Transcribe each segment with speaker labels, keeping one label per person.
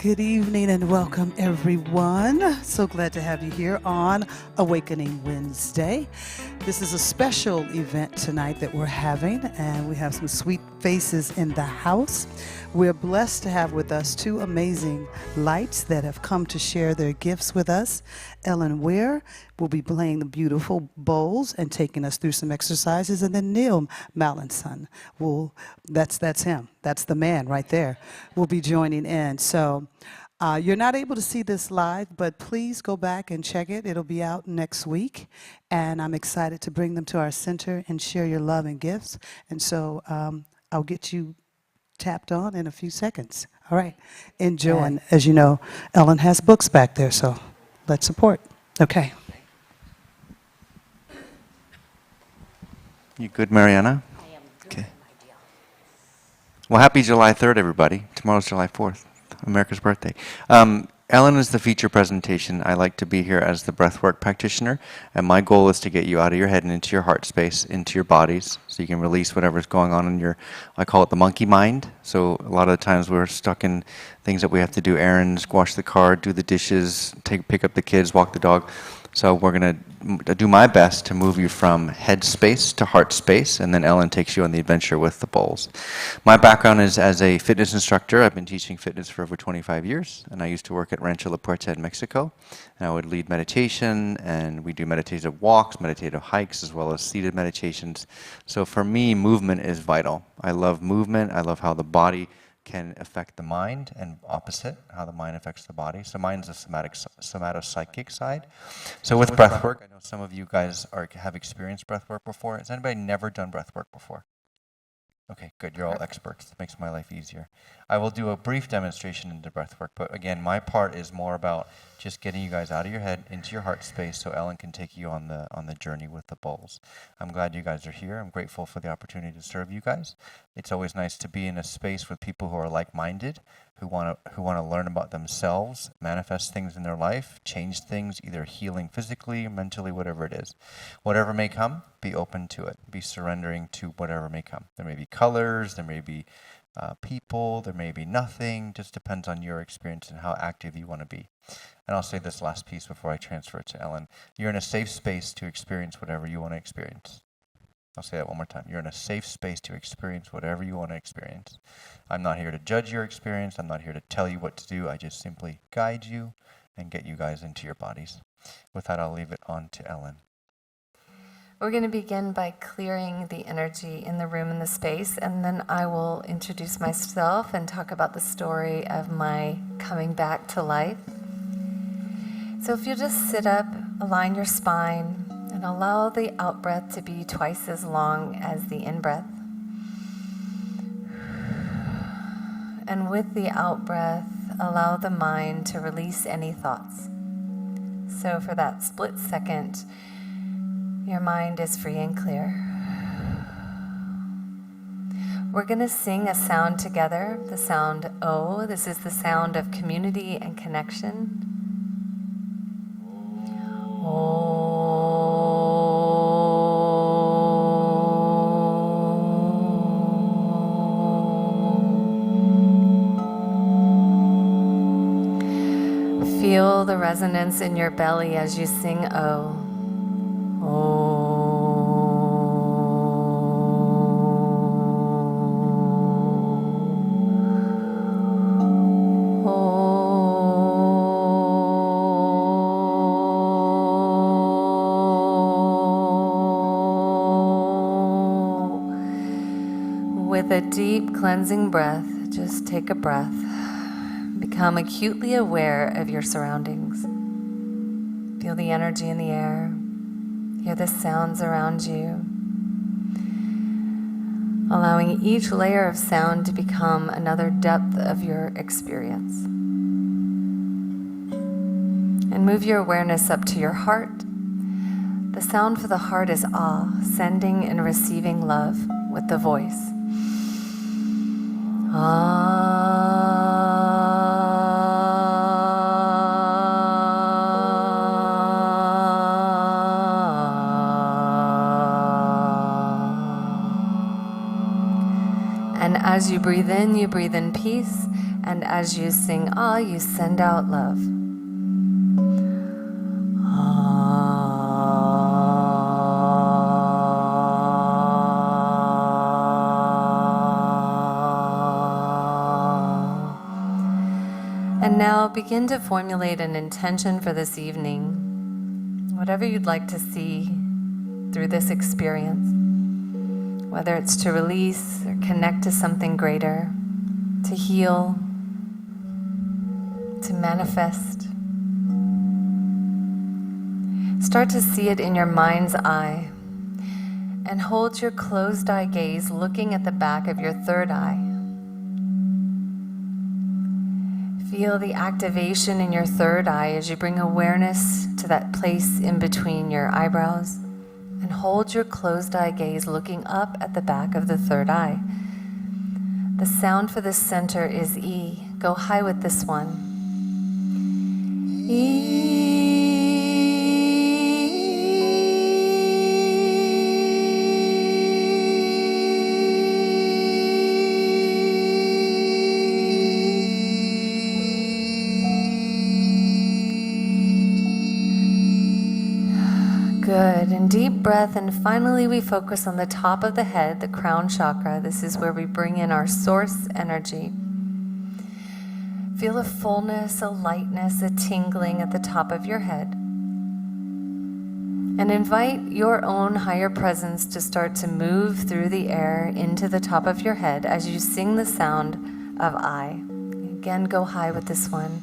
Speaker 1: Good evening and welcome, everyone. So glad to have you here on Awakening Wednesday. This is a special event tonight that we're having, and we have some sweet faces in the house. We're blessed to have with us two amazing lights that have come to share their gifts with us. Ellen Wier will be playing the beautiful bowls and taking us through some exercises, and then Neil Mallinson that's him. That's the man right there. Will be joining in. So you're not able to see this live, but please go back and check it. It'll be out next week, and I'm excited to bring them to our center and share your love and gifts. And so I'll get you tapped on in a few seconds. All right. Enjoy. And as you know, Ellen has books back there, so let's support. Okay.
Speaker 2: You good, Mariana? I am good, okay. My dear. Well, happy July 3rd, everybody. Tomorrow's July 4th, America's birthday. Ellen is the feature presentation. I like to be here as the breathwork practitioner, and my goal is to get you out of your head and into your heart space, into your bodies, so you can release whatever's going on in your, I call it the monkey mind. So a lot of the times we're stuck in things that we have to do, errands, wash the car, do the dishes, pick up the kids, walk the dog. So we're going to do my best to move you from head space to heart space, and then Ellen takes you on the adventure with the bowls. My background is as a fitness instructor. I've been teaching fitness for over 25 years, and I used to work at Rancho La Puerta in Mexico. And I would lead meditation, and we do meditative walks, meditative hikes, as well as seated meditations. So for me, movement is vital. I love movement. I love how the body can affect the mind, and opposite, how the mind affects the body. So mine's the somatopsychic side. So with breathwork, I know some of you guys have experienced breathwork before. Has anybody never done breathwork before? Okay, good. You're all experts. It makes my life easier. I will do a brief demonstration into breathwork, but again, my part is more about just getting you guys out of your head into your heart space so Ellen can take you on the journey with the bowls. I'm glad you guys are here. I'm grateful for the opportunity to serve you guys. It's always nice to be in a space with people who are like-minded, who want to learn about themselves, manifest things in their life, change things, either healing physically, mentally, whatever it is. Whatever may come, be open to it. Be surrendering to whatever may come. There may be colors, there may be people, there may be nothing. Just depends on your experience and how active you want to be. And I'll say this last piece before I transfer it to Ellen. You're in a safe space to experience whatever you want to experience. I'll say that one more time. You're in a safe space to experience whatever you want to experience. I'm not here to judge your experience. I'm not here to tell you what to do. I just simply guide you and get you guys into your bodies. With that, I'll leave it on to Ellen.
Speaker 3: We're going to begin by clearing the energy in the room and the space, and then I will introduce myself and talk about the story of my coming back to life. So if you'll just sit up, align your spine, and allow the out-breath to be twice as long as the in-breath. And with the out-breath, allow the mind to release any thoughts. So for that split second, your mind is free and clear. We're going to sing a sound together, the sound O. This is the sound of community and connection. O. Feel the resonance in your belly as you sing O. With a deep cleansing breath, just take a breath. Become acutely aware of your surroundings. Feel the energy in the air. Hear the sounds around you. Allowing each layer of sound to become another depth of your experience. And move your awareness up to your heart. The sound for the heart is ah, sending and receiving love with the voice. And as you breathe in peace, And as you sing ah, you send out love. And now begin to formulate an intention for this evening, whatever you'd like to see through this experience, whether it's to release or connect to something greater, to heal, to manifest. Start to see it in your mind's eye and hold your closed eye gaze looking at the back of your third eye. Feel the activation in your third eye as you bring awareness to that place in between your eyebrows, and hold your closed eye gaze looking up at the back of the third eye. The sound for this center is E. Go high with this one. E. Good, and deep breath, and finally we focus on the top of the head, the crown chakra. This is where we bring in our source energy. Feel a fullness, a lightness, a tingling at the top of your head. And invite your own higher presence to start to move through the air into the top of your head as you sing the sound of I. Again, go high with this one.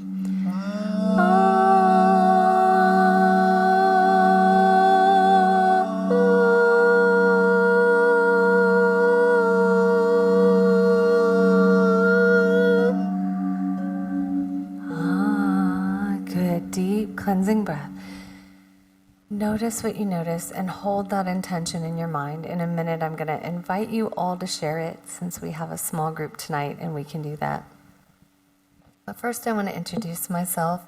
Speaker 3: Cleansing breath. Notice what you notice and hold that intention in your mind. In a minute, I'm going to invite you all to share it since we have a small group tonight and we can do that. But first, I want to introduce myself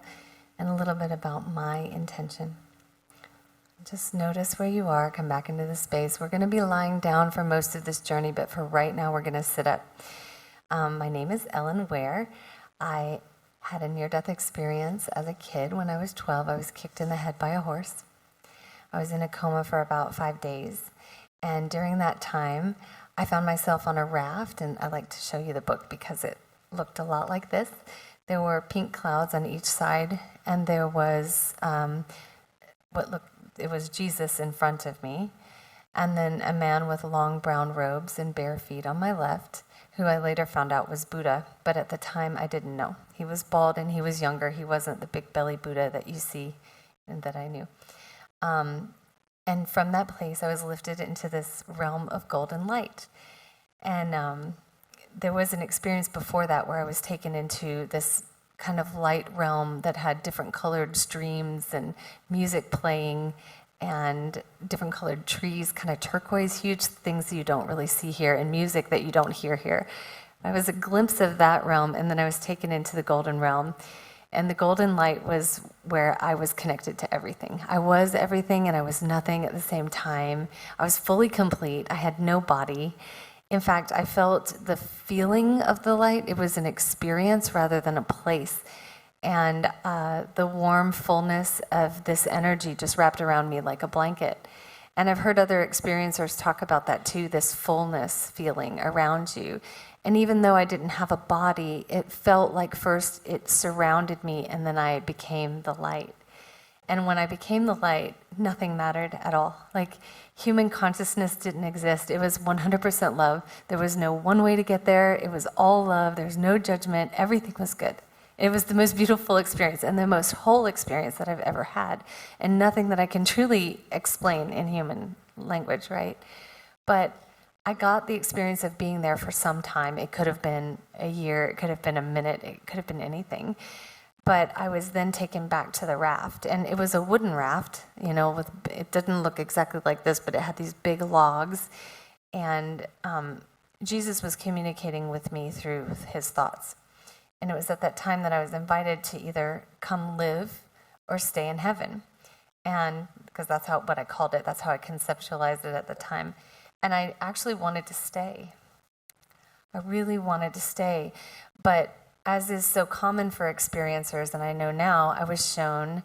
Speaker 3: and a little bit about my intention. Just notice where you are. Come back into the space. We're going to be lying down for most of this journey, but for right now, we're going to sit up. My name is Ellen Wier. I had a near-death experience as a kid. When I was 12, I was kicked in the head by a horse. I was in a coma for about 5 days. And during that time, I found myself on a raft, and I like to show you the book because it looked a lot like this. There were pink clouds on each side, and there was it was Jesus in front of me, and then a man with long brown robes and bare feet on my left, who I later found out was Buddha, but at the time I didn't know. He was bald and he was younger. He wasn't the big belly Buddha that you see and that I knew. And from that place, I was lifted into this realm of golden light. And there was an experience before that where I was taken into this kind of light realm that had different colored streams and music playing and different colored trees, kind of turquoise, huge things that you don't really see here, and music that you don't hear here. I was a glimpse of that realm, and then I was taken into the golden realm. And the golden light was where I was connected to everything. I was everything and I was nothing at the same time. I was fully complete. I had no body. In fact, I felt the feeling of the light. It was an experience rather than a place. And the warm fullness of this energy just wrapped around me like a blanket. And I've heard other experiencers talk about that too, this fullness feeling around you. And even though I didn't have a body, it felt like first it surrounded me and then I became the light. And when I became the light, nothing mattered at all. Like human consciousness didn't exist. It was 100% love. There was no one way to get there. It was all love. There's no judgment. Everything was good. It was the most beautiful experience and the most whole experience that I've ever had, and nothing that I can truly explain in human language, right? But I got the experience of being there for some time. It could have been a year, it could have been a minute, it could have been anything. But I was then taken back to the raft, and it was a wooden raft, you know, it didn't look exactly like this, but it had these big logs, and Jesus was communicating with me through his thoughts. And it was at that time that I was invited to either come live or stay in heaven. And because that's what I called it, that's how I conceptualized it at the time. And I actually wanted to stay. I really wanted to stay. But as is so common for experiencers, and I know now, I was shown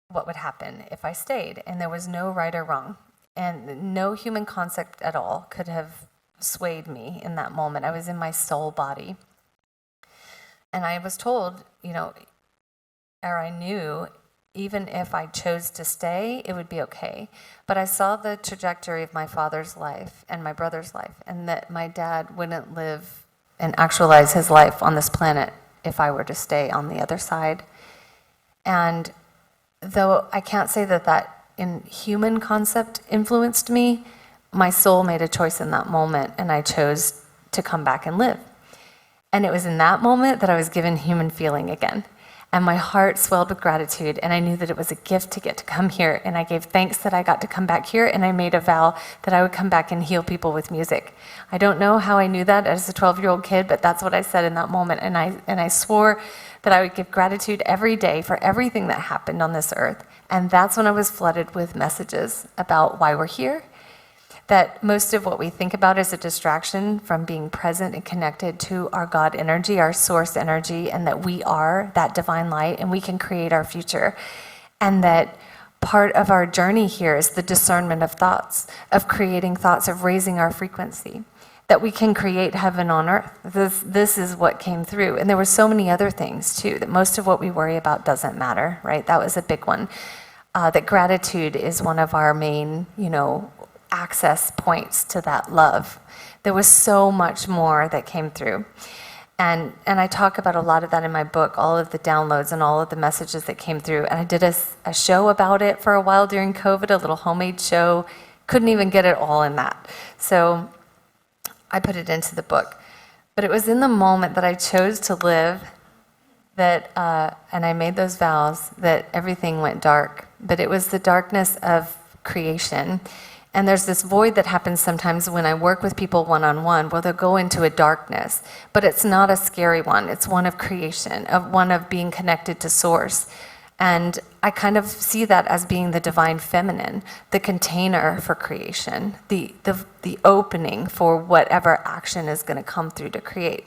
Speaker 3: what would happen if I stayed. And there was no right or wrong. And no human concept at all could have swayed me in that moment. I was in my soul body. And I was told, or I knew, even if I chose to stay, it would be okay. But I saw the trajectory of my father's life and my brother's life, and that my dad wouldn't live and actualize his life on this planet if I were to stay on the other side. And though I can't say that in human concept influenced me, my soul made a choice in that moment, and I chose to come back and live. And it was in that moment that I was given human feeling again. And my heart swelled with gratitude, and I knew that it was a gift to get to come here. And I gave thanks that I got to come back here, and I made a vow that I would come back and heal people with music. I don't know how I knew that as a 12-year-old kid, but that's what I said in that moment. And I swore that I would give gratitude every day for everything that happened on this earth. And that's when I was flooded with messages about why we're here, that most of what we think about is a distraction from being present and connected to our God energy, our source energy, and that we are that divine light and we can create our future. And that part of our journey here is the discernment of thoughts, of creating thoughts, of raising our frequency, that we can create heaven on earth. This is what came through. And there were so many other things too, that most of what we worry about doesn't matter, right? That was a big one. That gratitude is one of our main, access points to that love. There was so much more that came through. And I talk about a lot of that in my book, all of the downloads and all of the messages that came through. And I did a show about it for a while during COVID, a little homemade show. Couldn't even get it all in that. So I put it into the book. But it was in the moment that I chose to live that, and I made those vows, that everything went dark. But it was the darkness of creation. And there's this void that happens sometimes when I work with people one-on-one where they'll go into a darkness, but it's not a scary one. It's one of creation, one of being connected to source. And I kind of see that as being the divine feminine, the container for creation, the opening for whatever action is going to come through to create.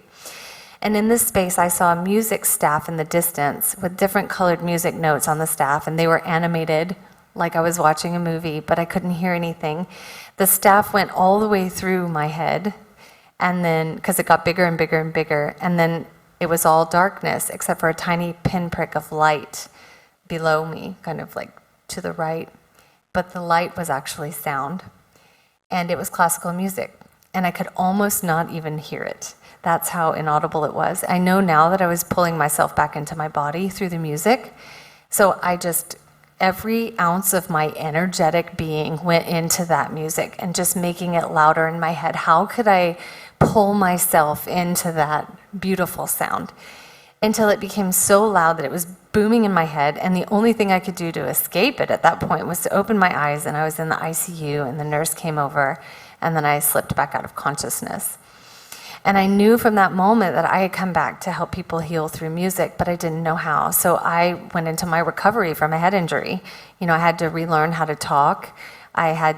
Speaker 3: And in this space, I saw a music staff in the distance with different colored music notes on the staff, and they were animated like I was watching a movie, but I couldn't hear anything. The staff went all the way through my head, and then, because it got bigger and bigger and bigger, and then it was all darkness except for a tiny pinprick of light below me, kind of like to the right. But the light was actually sound, and it was classical music, and I could almost not even hear it. That's how inaudible it was. I know now that I was pulling myself back into my body through the music, so every ounce of my energetic being went into that music and just making it louder in my head. How could I pull myself into that beautiful sound? Until it became so loud that it was booming in my head, and the only thing I could do to escape it at that point was to open my eyes, and I was in the ICU, and the nurse came over, and then I slipped back out of consciousness. And I knew from that moment that I had come back to help people heal through music, but I didn't know how. So I went into my recovery from a head injury. I had to relearn how to talk. I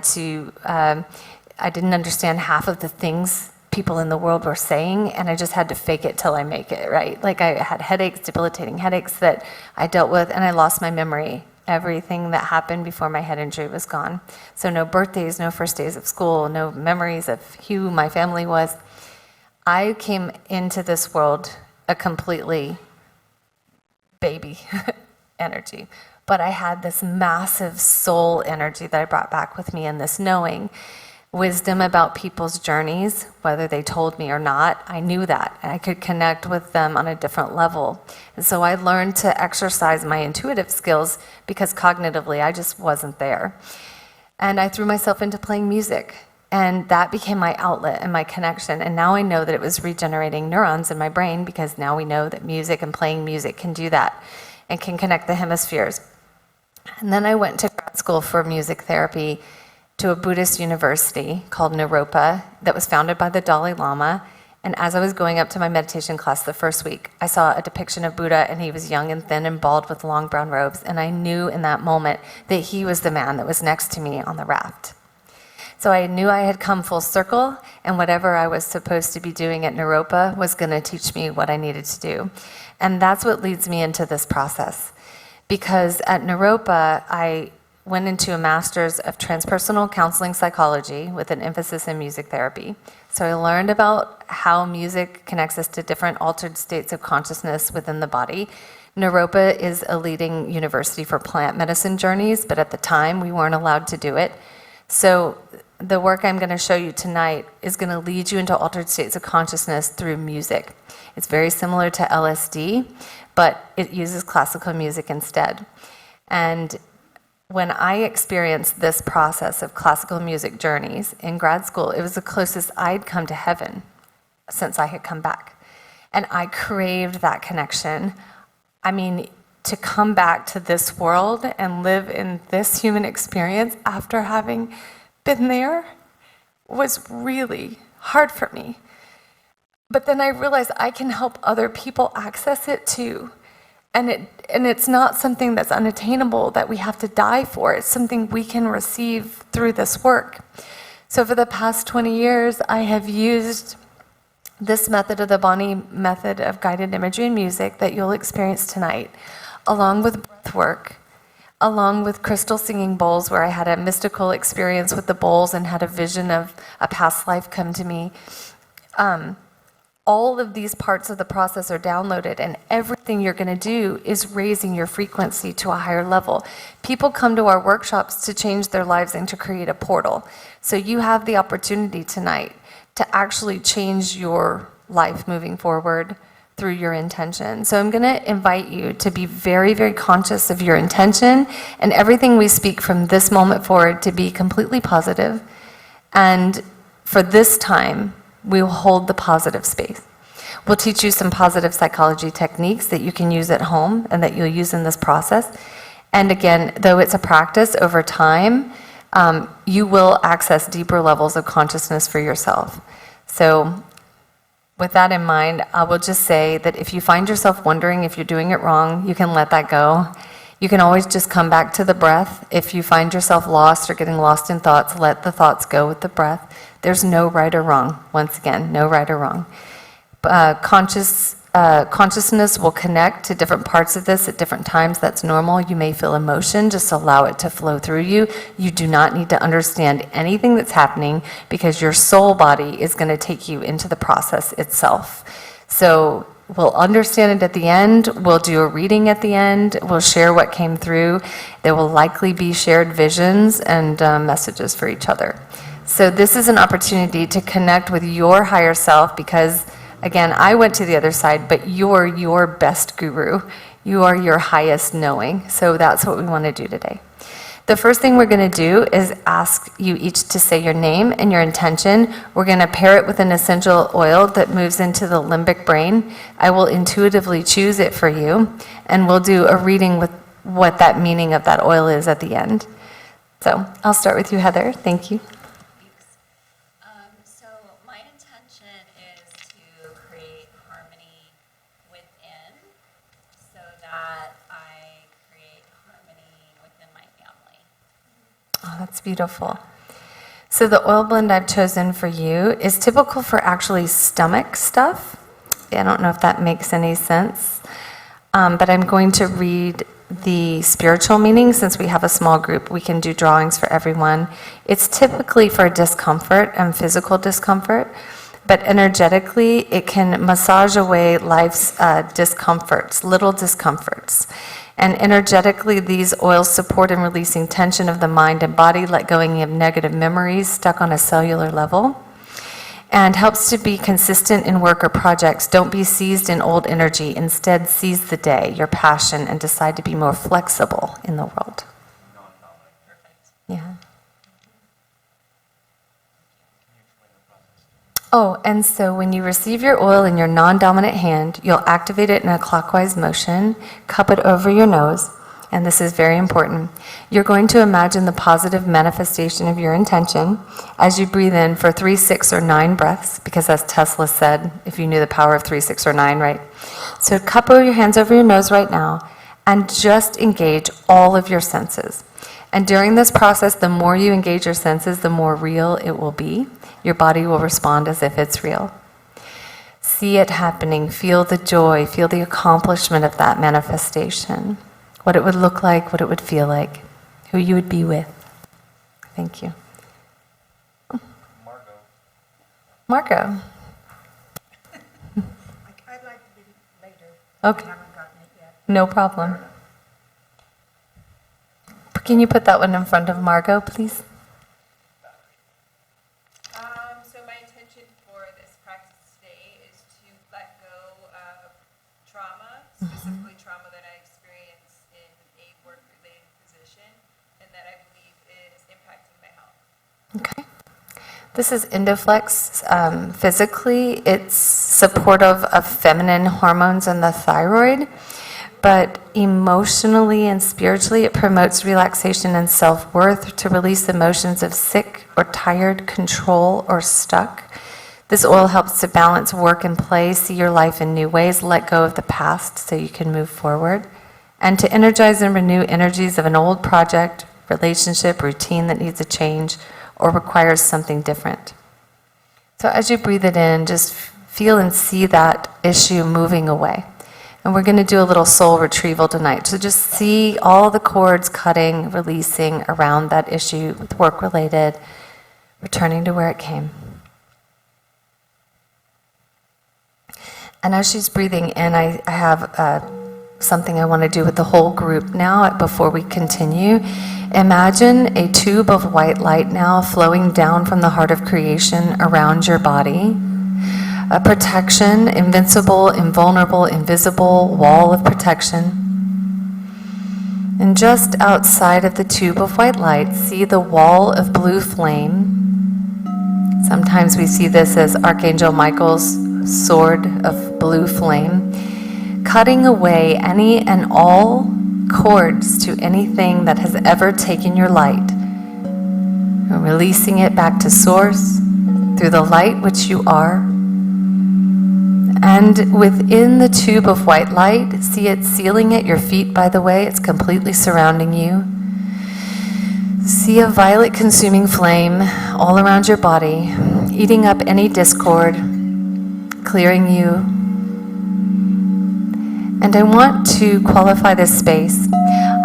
Speaker 3: didn't understand half of the things people in the world were saying, and I just had to fake it till I make it, right? Like I had headaches, debilitating headaches that I dealt with, and I lost my memory. Everything that happened before my head injury was gone. So no birthdays, no first days of school, no memories of who my family was. I came into this world a completely baby energy, but I had this massive soul energy that I brought back with me, and this knowing, wisdom about people's journeys, whether they told me or not. I knew that, and I could connect with them on a different level. And so I learned to exercise my intuitive skills because cognitively I just wasn't there. And I threw myself into playing music. And that became my outlet and my connection. And now I know that it was regenerating neurons in my brain, because now we know that music and playing music can do that and can connect the hemispheres. And then I went to grad school for music therapy to a Buddhist university called Naropa that was founded by the Dalai Lama. And as I was going up to my meditation class the first week, I saw a depiction of Buddha, and he was young and thin and bald with long brown robes. And I knew in that moment that he was the man that was next to me on the raft. So I knew I had come full circle, and whatever I was supposed to be doing at Naropa was going to teach me what I needed to do. And that's what leads me into this process. Because at Naropa, I went into a master's of transpersonal counseling psychology with an emphasis in music therapy. So I learned about how music connects us to different altered states of consciousness within the body. Naropa is a leading university for plant medicine journeys, but at the time we weren't allowed to do it. So the work I'm going to show you tonight is going to lead you into altered states of consciousness through music. It's very similar to LSD, but it uses classical music instead. And when I experienced this process of classical music journeys in grad school, it was the closest I'd come to heaven since I had come back. And I craved that connection. I mean, to come back to this world and live in this human experience after having been there was really hard for me. But then I realized I can help other people access it too. And it's not something that's unattainable that we have to die for. It's something we can receive through this work. So for the past 20 years, I have used this method of the Bonnie method of guided imagery and music that you'll experience tonight, along with breath work, along with crystal singing bowls, where I had a mystical experience with the bowls and had a vision of a past life come to me. All of these parts of the process are downloaded, and everything you're going to do is raising your frequency to a higher level. People come to our workshops to change their lives and to create a portal. So you have the opportunity tonight to actually change your life moving forward through your intention. So I'm going to invite you to be very, very conscious of your intention, and everything we speak from this moment forward to be completely positive. And for this time, we will hold the positive space. We'll teach you some positive psychology techniques that you can use at home and that you'll use in this process. And again, though it's a practice over time, you will access deeper levels of consciousness for yourself. So with that in mind, I will just say that if you find yourself wondering if you're doing it wrong, you can let that go. You can always just come back to the breath. If you find yourself lost or getting lost in thoughts, let the thoughts go with the breath. There's no right or wrong. Once again, no right or wrong. Consciousness will connect to different parts of this at different times. That's normal. You may feel emotion. Just allow it to flow through you. You do not need to understand anything that's happening, because your soul body is going to take you into the process itself. So we'll understand it at the end. We'll do a reading at the end. We'll share what came through. There will likely be shared visions and messages for each other. So this is an opportunity to connect with your higher self, because, again, I went to the other side, but you're your best guru. You are your highest knowing. So that's what we want to do today. The first thing we're going to do is ask you each to say your name and your intention. We're going to pair it with an essential oil that moves into the limbic brain. I will intuitively choose it for you, and we'll do a reading with what that meaning of that oil is at the end. So I'll start with you, Heather. Thank you. Oh, that's beautiful. So the oil blend I've chosen for you is typical for actually stomach stuff. I don't know if that makes any sense, but I'm going to read the spiritual meaning. Since we have a small group, we can do drawings for everyone. It's typically for discomfort and physical discomfort, but energetically it can massage away life's discomforts, little discomforts. And energetically, these oils support in releasing tension of the mind and body, let going of negative memories stuck on a cellular level, and helps to be consistent in work or projects. Don't be seized in old energy. Instead, seize the day, your passion, and decide to be more flexible in the world. Yeah. Oh, and so when you receive your oil in your non-dominant hand, you'll activate it in a clockwise motion, cup it over your nose, and this is very important. You're going to imagine the positive manifestation of your intention as you breathe in for 3, 6, or 9 breaths, because as Tesla said, if you knew the power of 3, 6, or 9, right? So cup your hands over your nose right now, and just engage all of your senses. And during this process, the more you engage your senses, the more real it will be. Your body will respond as if it's real. See it happening, feel the joy, feel the accomplishment of that manifestation. What it would look like, what it would feel like, who you would be with. Thank you. Margot.
Speaker 4: I'd like to be later.
Speaker 3: Okay.
Speaker 4: I haven't gotten it yet.
Speaker 3: No problem. Can you put that one in front of Margot, please?
Speaker 5: So my intention for this practice today is to let go of trauma, specifically trauma that I experienced in a work-related position, and that I believe is impacting my health.
Speaker 3: Okay. This is Indoflex. Physically, it's supportive of feminine hormones and the thyroid, but emotionally and spiritually, it promotes relaxation and self-worth to release emotions of sick or tired, control, or stuck. This oil helps to balance work and play, see your life in new ways, let go of the past so you can move forward, and to energize and renew energies of an old project, relationship, routine that needs a change, or requires something different. So as you breathe it in, just feel and see that issue moving away. And we're going to do a little soul retrieval tonight. So just see all the cords cutting, releasing around that issue with work-related, returning to where it came. And as she's breathing in, I have something I want to do with the whole group now before we continue. Imagine a tube of white light now flowing down from the heart of creation around your body. A protection, invincible, invulnerable, invisible wall of protection. And just outside of the tube of white light, see the wall of blue flame. Sometimes we see this as Archangel Michael's sword of blue flame, cutting away any and all cords to anything that has ever taken your light, and releasing it back to source through the light which you are. And within the tube of white light, see it sealing at your feet, by the way, it's completely surrounding you. See a violet consuming flame all around your body, eating up any discord, clearing you. And I want to qualify this space.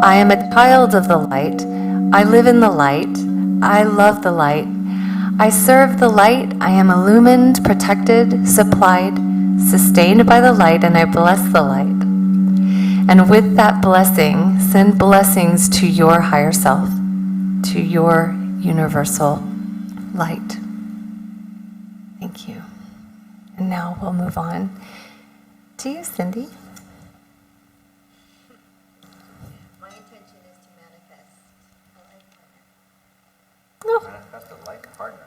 Speaker 3: I am a child of the light. I live in the light. I love the light. I serve the light. I am illumined, protected, supplied, sustained by the light, and I bless the light. And with that blessing, send blessings to your higher self, to your universal light. Thank you. And now we'll move on to you, Cindy.
Speaker 4: My intention is to manifest a life partner.
Speaker 3: Oh.
Speaker 2: Manifest a life partner.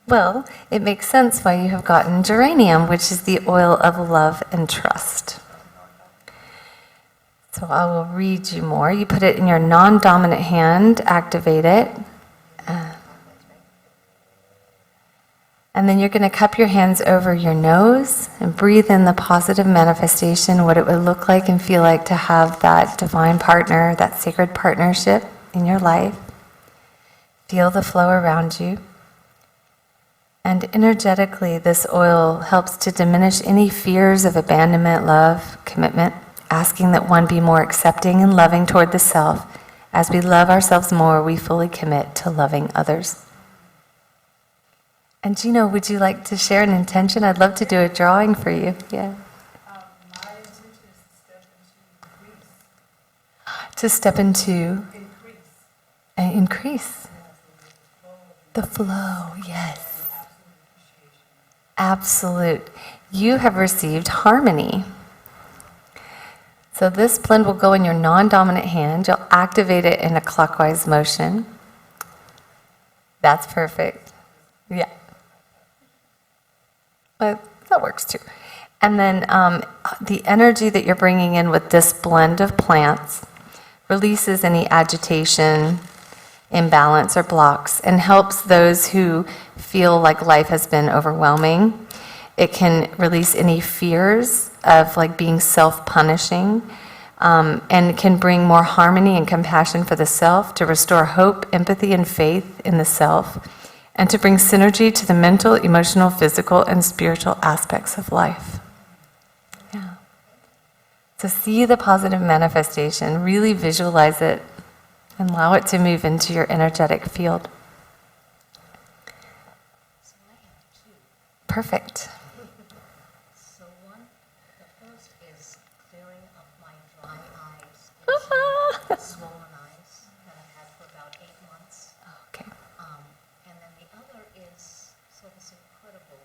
Speaker 3: Well, it makes sense why you have gotten geranium, which is the oil of love and trust. So I will read you more. You put it in your non-dominant hand, activate it. And then you're going to cup your hands over your nose and breathe in the positive manifestation, what it would look like and feel like to have that divine partner, that sacred partnership in your life. Feel the flow around you. And energetically, this oil helps to diminish any fears of abandonment, love, commitment, asking that one be more accepting and loving toward the self. As we love ourselves more, we fully commit to loving others. And Gino, would you like to share an intention? I'd love to do a drawing for you. Yeah.
Speaker 4: My intention is
Speaker 3: To step into
Speaker 4: increase.
Speaker 3: increase the flow. Yes. Absolute. You have received harmony. So this blend will go in your non-dominant hand. You'll activate it in a clockwise motion. That's perfect. Yeah. But that works too. And then the energy that you're bringing in with this blend of plants releases any agitation, imbalance, or blocks, and helps those who feel like life has been overwhelming. It can release any fears of like being self-punishing, and can bring more harmony and compassion for the self, to restore hope, empathy, and faith in the self, and to bring synergy to the mental, emotional, physical, and spiritual aspects of life. Yeah. So see the positive manifestation, really visualize it, and allow it to move into your energetic field.
Speaker 4: So I have two.
Speaker 3: Perfect.
Speaker 4: So one, the first is clearing up my dry eyes, itchy, swollen eyes that I've had for about 8 months.
Speaker 3: Okay.
Speaker 4: And then the other is this incredible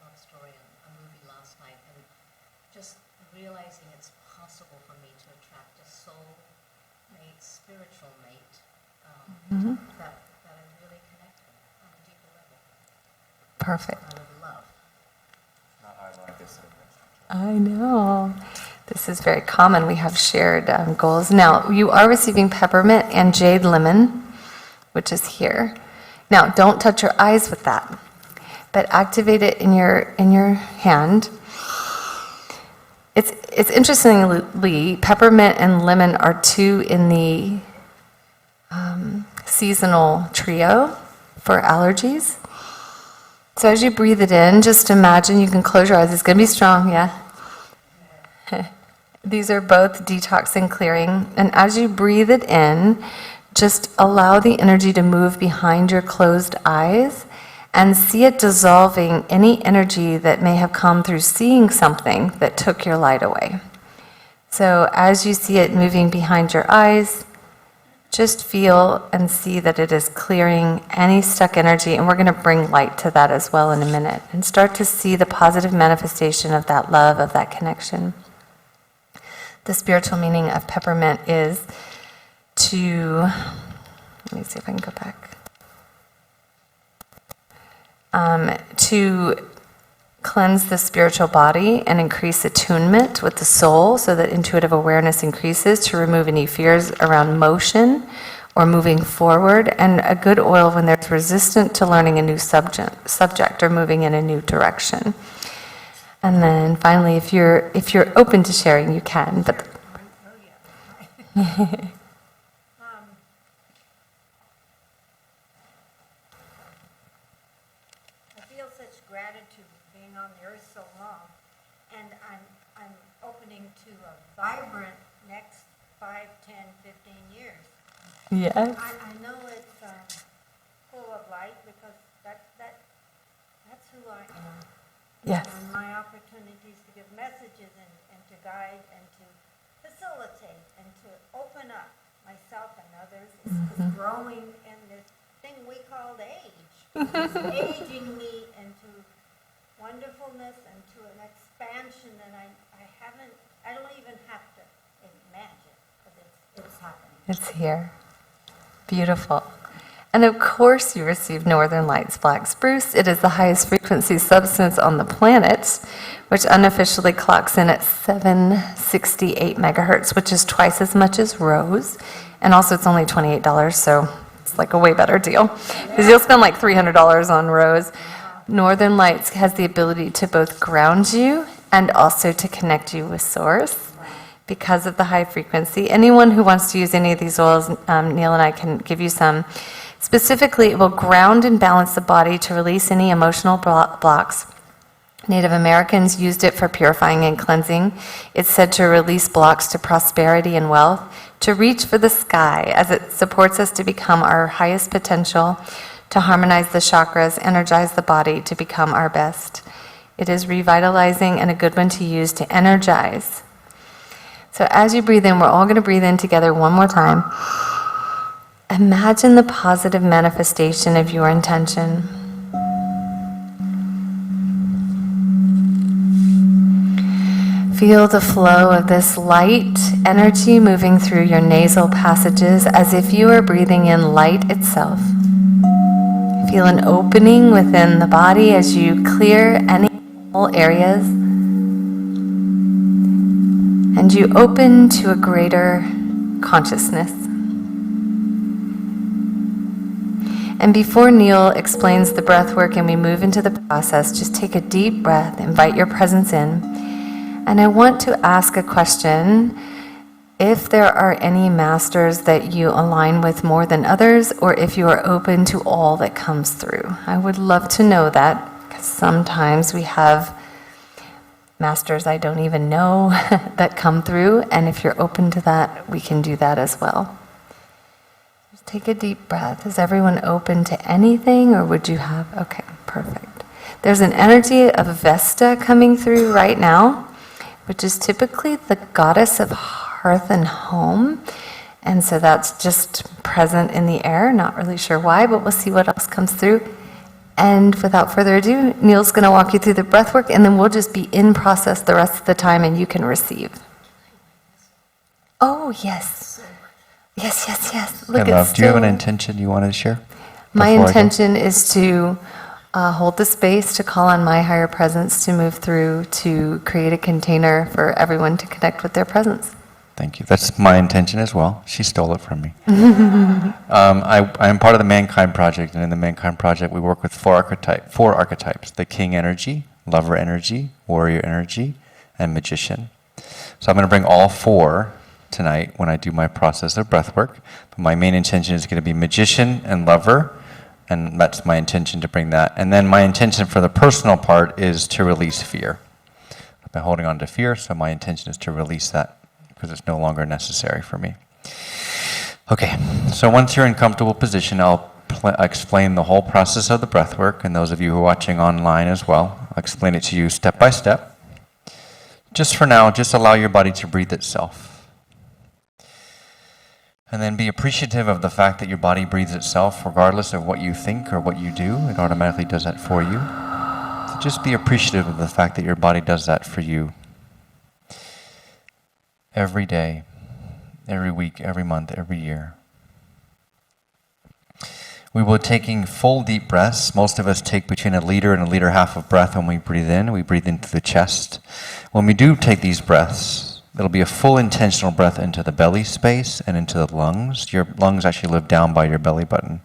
Speaker 4: love story and a movie last night, and just realizing it's possible for me to attract a soul mate, spiritual mate, that I really connect with on a deeper level.
Speaker 3: Perfect.
Speaker 4: Out of love.
Speaker 3: I know. This is very common. We have shared goals. Now, you are receiving peppermint and jade lemon, which is here. Now, don't touch your eyes with that, but activate it in your hand. It's interestingly, peppermint and lemon are two in the seasonal trio for allergies. So as you breathe it in, just imagine, you can close your eyes. It's going to be strong, yeah? These are both detox and clearing. And as you breathe it in, just allow the energy to move behind your closed eyes and see it dissolving any energy that may have come through seeing something that took your light away. So as you see it moving behind your eyes, just feel and see that it is clearing any stuck energy, and we're going to bring light to that as well in a minute, and start to see the positive manifestation of that love, of that connection. The spiritual meaning of peppermint is to, let me see if I can go back, to cleanse the spiritual body and increase attunement with the soul so that intuitive awareness increases, to remove any fears around motion or moving forward, and a good oil when there's resistant to learning a new subject or moving in a new direction. And then finally, if you're open to sharing, you can. But
Speaker 4: I feel such gratitude for being on the earth so long, and I'm opening to a vibrant next 5, 10, 15 years.
Speaker 3: yes.
Speaker 4: I know it's full of light because that's who I am.
Speaker 3: Yes.
Speaker 4: And my opportunities to give messages and to guide and to facilitate and to open up myself and others is growing in this thing we called age. It's aging me into wonderfulness and to an expansion that I don't even have to imagine, but it's happening.
Speaker 3: It's here. Beautiful. And of course you receive Northern Lights Black Spruce. It is the highest frequency substance on the planet, which unofficially clocks in at 768 megahertz, which is twice as much as rose. And also it's only $28, so it's like a way better deal. Because you'll spend like $300 on rose. Northern Lights has the ability to both ground you and also to connect you with Source because of the high frequency. Anyone who wants to use any of these oils, Neil and I can give you some. Specifically, it will ground and balance the body to release any emotional blocks. Native Americans used it for purifying and cleansing. It's said to release blocks to prosperity and wealth, to reach for the sky, as it supports us to become our highest potential, to harmonize the chakras, energize the body to become our best. It is revitalizing and a good one to use to energize. So as you breathe in, we're all going to breathe in together one more time. Imagine the positive manifestation of your intention. Feel the flow of this light energy moving through your nasal passages as if you are breathing in light itself. Feel an opening within the body as you clear any areas, and you open to a greater consciousness. And before Neil explains the breath work and we move into the process, just take a deep breath, invite your presence in. And I want to ask a question. if there are any masters that you align with more than others, or if you are open to all that comes through. I would love to know that, because sometimes we have masters I don't even know that come through, and if you're open to that, we can do that as well. Just take a deep breath. Is everyone open to anything, or would you have, okay, perfect. There's an energy of Vesta coming through right now, which is typically the goddess of hearth and home. And so that's just present in the air, not really sure why, but we'll see what else comes through. And without further ado, Neil's going to walk you through the breath work, and then we'll just be in process the rest of the time, and you can receive. Oh, yes. Yes, yes, yes. Look,
Speaker 2: Hey, love, do you have an intention you wanted to share?
Speaker 3: My
Speaker 2: before I go?
Speaker 3: intention is to hold the space, to call on my higher presence to move through, to create a container for everyone to connect with their presence.
Speaker 2: Thank you. That's my intention as well. She stole it from me. I'm part of the Mankind Project, and in the Mankind Project, we work with four archetypes: the King energy, Lover energy, Warrior energy, and Magician. So I'm going to bring all four tonight when I do my process of breath work. But my main intention is going to be Magician and Lover, and that's my intention to bring that. And then my intention for the personal part is to release fear. I've been holding on to fear, so my intention is to release that, because it's no longer necessary for me. Okay, so once you're in comfortable position, I'll explain the whole process of the breath work, and those of you who are watching online as well, I'll explain it to you step by step. Just for now, just allow your body to breathe itself. And then be appreciative of the fact that your body breathes itself, regardless of what you think or what you do. It automatically does that for you. So just be appreciative of the fact that your body does that for you. Every day, every week, every month, every year. We will be taking full deep breaths. Most of us take between 1 liter and 1.5 liters of breath when we breathe in. We breathe into the chest. When we do take these breaths, it'll be a full intentional breath into the belly space and into the lungs. Your lungs actually live down by your belly button.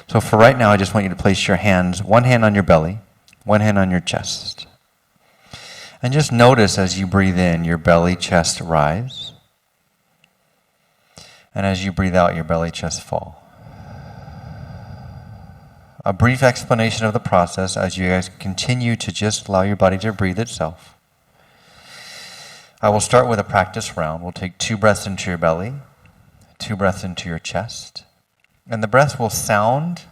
Speaker 2: So for right now, I just want you to place your hands, one hand on your belly, one hand on your chest. And just notice as you breathe in, your belly, chest rise. And as you breathe out, your belly, chest fall. A brief explanation of the process as you guys continue to just allow your body to breathe itself. I will start with a practice round. We'll take 2 breaths into your belly, 2 breaths into your chest. And the breath will sound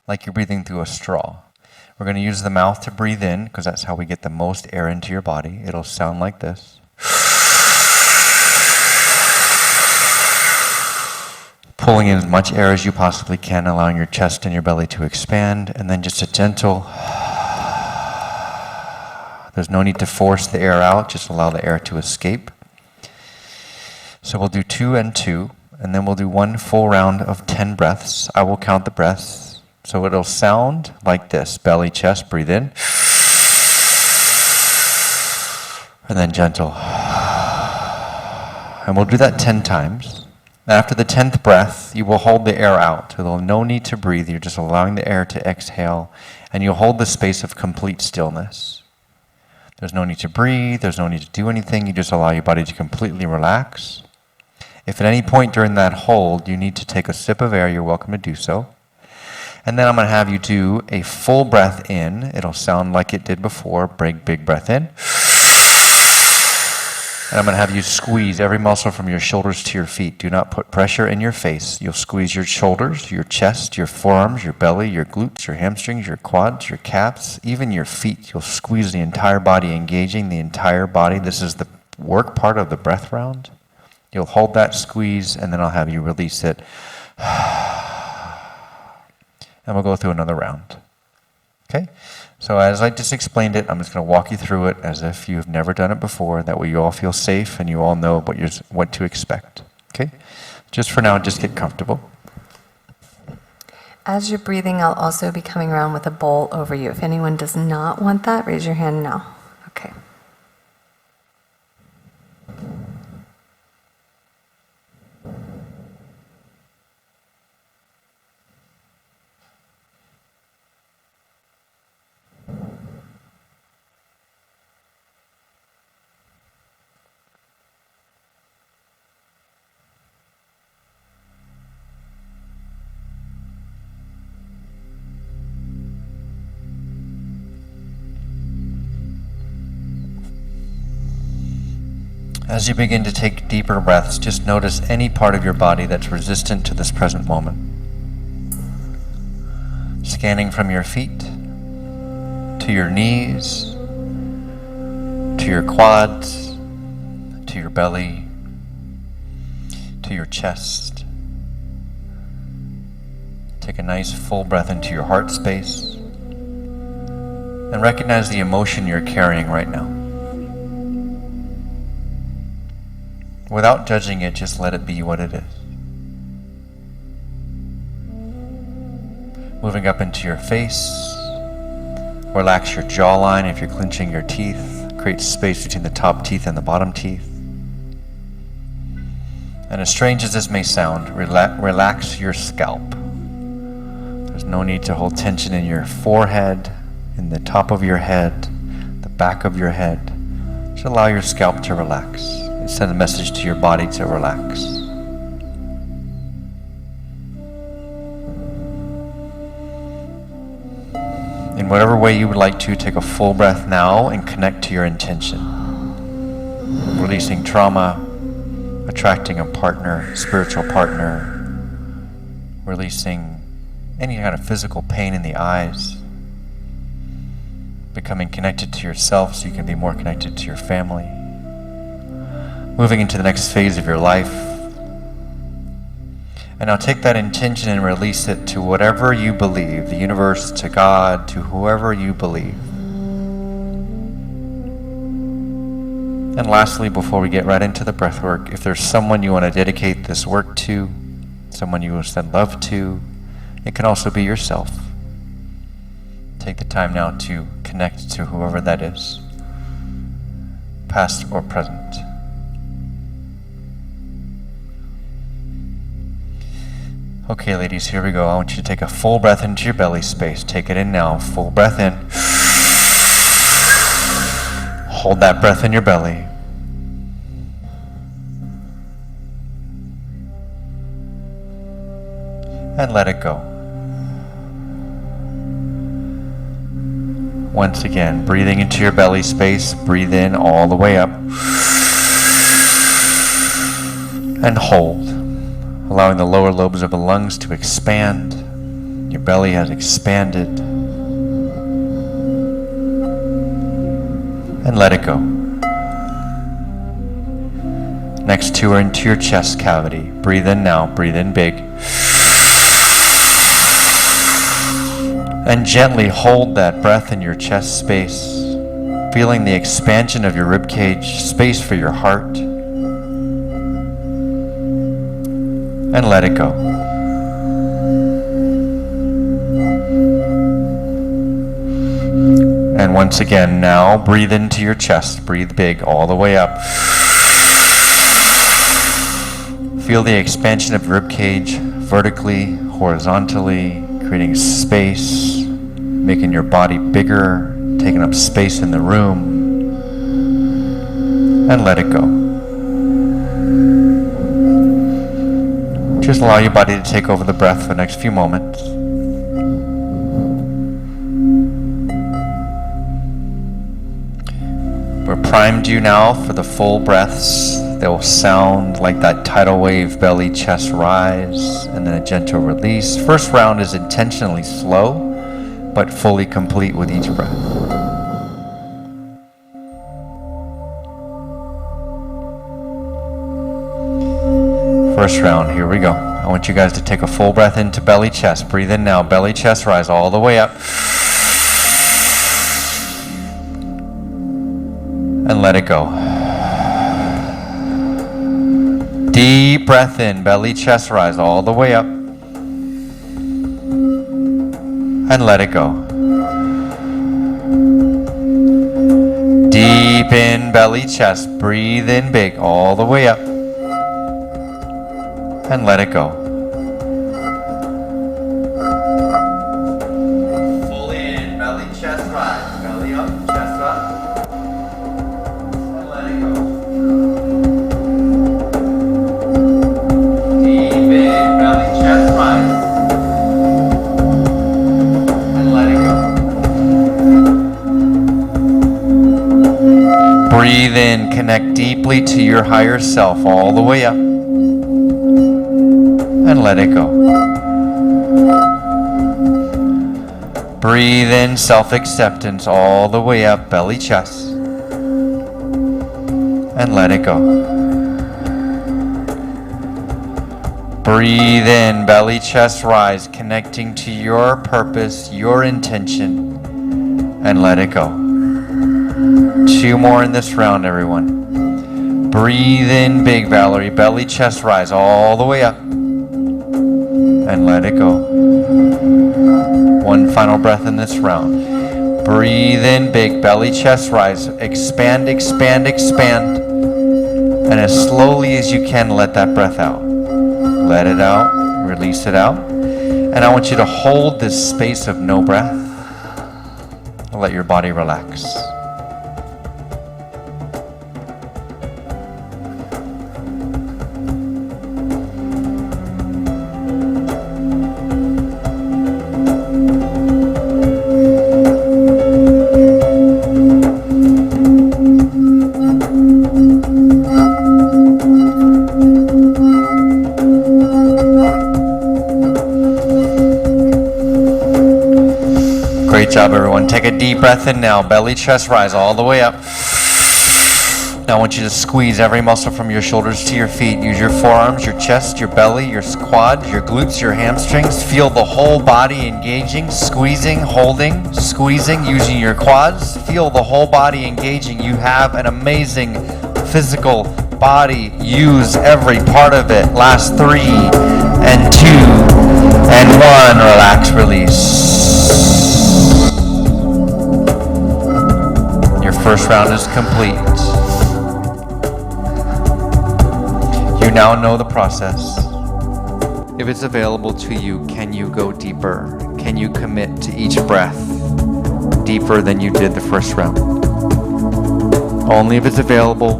Speaker 2: like you're breathing through a straw. We're going to use the mouth to breathe in, because that's how we get the most air into your body. It'll sound like this. Pulling in as much air as you possibly can, allowing your chest and your belly to expand, and then just a gentle. There's no need to force the air out, just allow the air to escape. So we'll do 2 and 2, and then we'll do 1 full round of 10 breaths. I will count the breaths. So it'll sound like this: belly, chest, breathe in. And then gentle. And we'll do that 10 times. After the 10th breath, you will hold the air out. There'll no need to breathe. You're just allowing the air to exhale. And you'll hold the space of complete stillness. There's no need to breathe. There's no need to do anything. You just allow your body to completely relax. If at any point during that hold you need to take a sip of air, you're welcome to do so. And then I'm going to have you do a full breath in. It'll sound like it did before. Big breath in. And I'm going to have you squeeze every muscle from your shoulders to your feet. Do not put pressure in your face. You'll squeeze your shoulders, your chest, your forearms, your belly, your glutes, your hamstrings, your quads, your calves, even your feet. You'll squeeze the entire body, engaging the entire body. This is the work part of the breath round. You'll hold that squeeze, and then I'll have you release it. And we'll go through another round. Okay? So as I just explained it, I'm just going to walk you through it as if you've never done it before. That way you all feel safe and you all know what to expect. Okay? Just for now, just get comfortable.
Speaker 3: As you're breathing, I'll also be coming around with a bowl over you. If anyone does not want that, raise your hand now. Okay.
Speaker 2: As you begin to take deeper breaths, just notice any part of your body that's resistant to this present moment. Scanning from your feet to your knees, to your quads, to your belly, to your chest. Take a nice full breath into your heart space and recognize the emotion you're carrying right now. Without judging it, just let it be what it is. Moving up into your face, relax your jawline if you're clenching your teeth. Create space between the top teeth and the bottom teeth. And as strange as this may sound, relax your scalp. There's no need to hold tension in your forehead, in the top of your head, the back of your head. Just allow your scalp to relax. Send a message to your body to relax. In whatever way you would like to, take a full breath now and connect to your intention. Releasing trauma, attracting a partner, spiritual partner, releasing any kind of physical pain in the eyes, becoming connected to yourself so you can be more connected to your family. Moving into the next phase of your life. And now take that intention and release it to whatever you believe, the universe, to God, to whoever you believe. And lastly, before we get right into the breath work, if there's someone you want to dedicate this work to, someone you will send love to, it can also be yourself. Take the time now to connect to whoever that is, past or present. Okay, ladies, here we go. I want you to take a full breath into your belly space. Take it in now. Full breath in. Hold that breath in your belly. And let it go. Once again, breathing into your belly space. Breathe in all the way up. And hold. Allowing the lower lobes of the lungs to expand. Your belly has expanded. And let it go. Next two are into your chest cavity. Breathe in now. Breathe in big. And gently hold that breath in your chest space, feeling the expansion of your rib cage, space for your heart. And let it go. And once again, now breathe into your chest. Breathe big all the way up. Feel the expansion of rib cage vertically, horizontally, creating space, making your body bigger, taking up space in the room. And let it go. Just allow your body to take over the breath for the next few moments. We're primed you now for the full breaths. They will sound like that tidal wave, belly, chest rise, and then a gentle release. First round is intentionally slow, but fully complete with each breath. First round, here we go. I want you guys to take a full breath into belly, chest. Breathe in now, belly, chest, rise all the way up. And let it go. Deep breath in, belly, chest, rise all the way up. And let it go. Deep in, belly, chest. Breathe in big all the way up. And let it go. Fully in, belly, chest, rise. Belly up, chest up. And let it go. Deep in, belly, chest, rise. And let it go. Breathe in, Connect deeply to your higher self all the way up. And let it go. Breathe in self-acceptance all the way up, belly, chest. And let it go. Breathe in, belly, chest, rise, connecting to your purpose, your intention, and let it go. 2 more in this round, everyone. Breathe in big, Valerie, belly, chest, rise all the way up, and let it go. 1 final breath in this round. Breathe in big, belly, chest, rise, expand, expand, expand, and as slowly as you can, let that breath out. Let it out, release it out. And I want you to hold this space of no breath and let your body relax. Great job, everyone. Take a deep breath in now. Belly, chest, rise all the way up. Now I want you to squeeze every muscle from your shoulders to your feet. Use your forearms, your chest, your belly, your quads, your glutes, your hamstrings. Feel the whole body engaging, squeezing, holding, squeezing, using your quads. Feel the whole body engaging. You have an amazing physical body. Use every part of it. Last 3 and 2 and 1. Relax, release. Your first round is complete. You now know the process. If it's available to you, can you go deeper? Can you commit to each breath deeper than you did the first round? Only if it's available,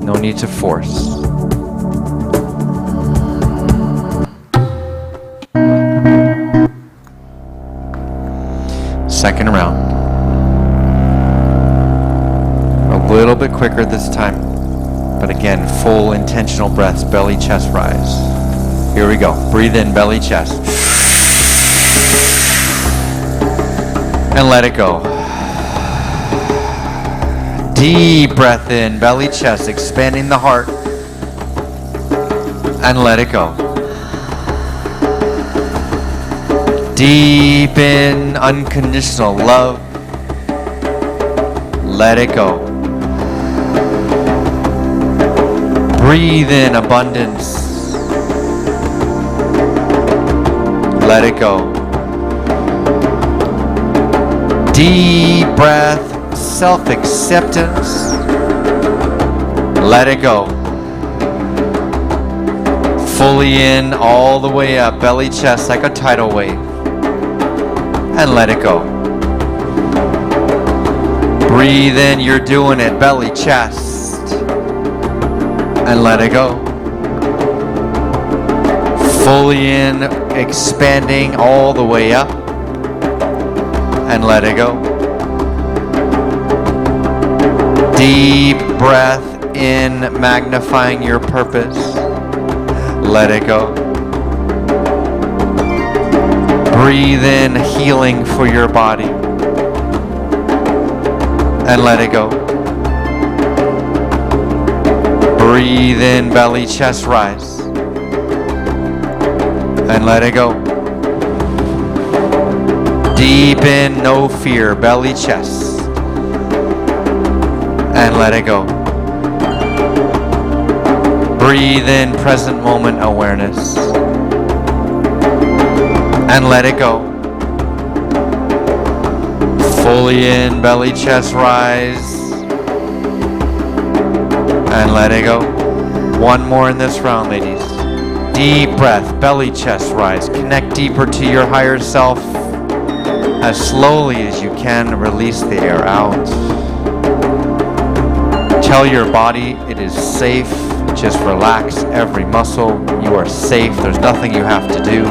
Speaker 2: no need to force. Second round. A little bit quicker this time. But again, full intentional breaths, belly, chest, rise. Here we go. Breathe in, belly, chest. And let it go. Deep breath in, belly, chest, expanding the heart. And let it go. Deep in, unconditional love. Let it go. Breathe in abundance. Let it go. Deep breath, self-acceptance. Let it go. Fully in, all the way up, belly, chest, like a tidal wave. And let it go. Breathe in, you're doing it, belly, chest. And let it go. Fully in, expanding all the way up. And let it go. Deep breath in, magnifying your purpose. Let it go. Breathe in, healing for your body. And let it go. Breathe in, belly, chest, rise. And let it go. Deep in, no fear, belly, chest. And let it go. Breathe in, present moment awareness. And let it go. Fully in, belly, chest, rise. And let it go. 1 more in this round, ladies. Deep breath, belly, chest, rise. Connect deeper to your higher self. As slowly as you can, release the air out. Tell your body it is safe. Just relax every muscle. You are safe. There's nothing you have to do.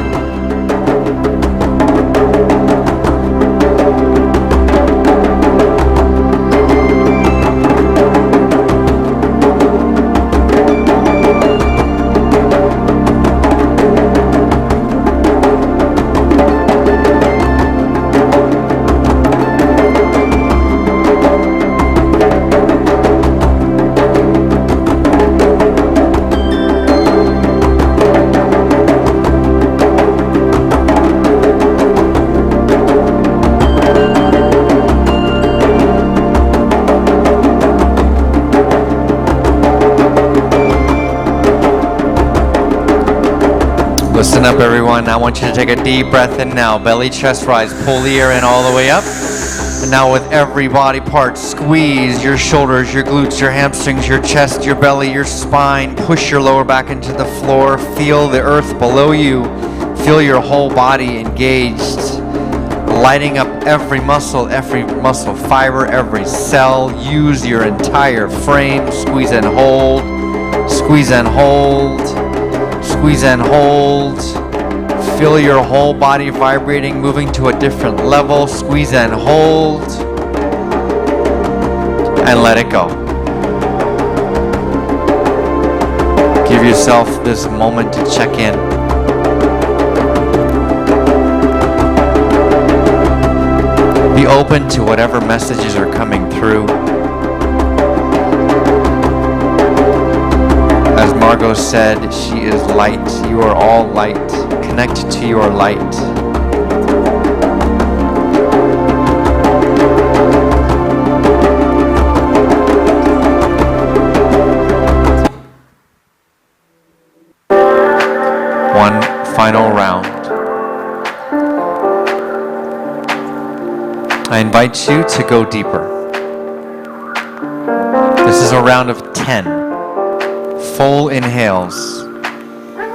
Speaker 2: Listen up, everyone. I want you to take a deep breath in now. Belly, chest rise. Pull the air in all the way up. And now with every body part, squeeze your shoulders, your glutes, your hamstrings, your chest, your belly, your spine. Push your lower back into the floor. Feel the earth below you. Feel your whole body engaged. Lighting up every muscle fiber, every cell. Use your entire frame. Squeeze and hold. Squeeze and hold. Squeeze and hold. Feel your whole body vibrating, moving to a different level. Squeeze and hold. And let it go. Give yourself this moment to check in. Be open to whatever messages are coming through. As Margot said, she is light. You are all light. Connect to your light. One final round. I invite you to go deeper. This is a round of 10 full inhales.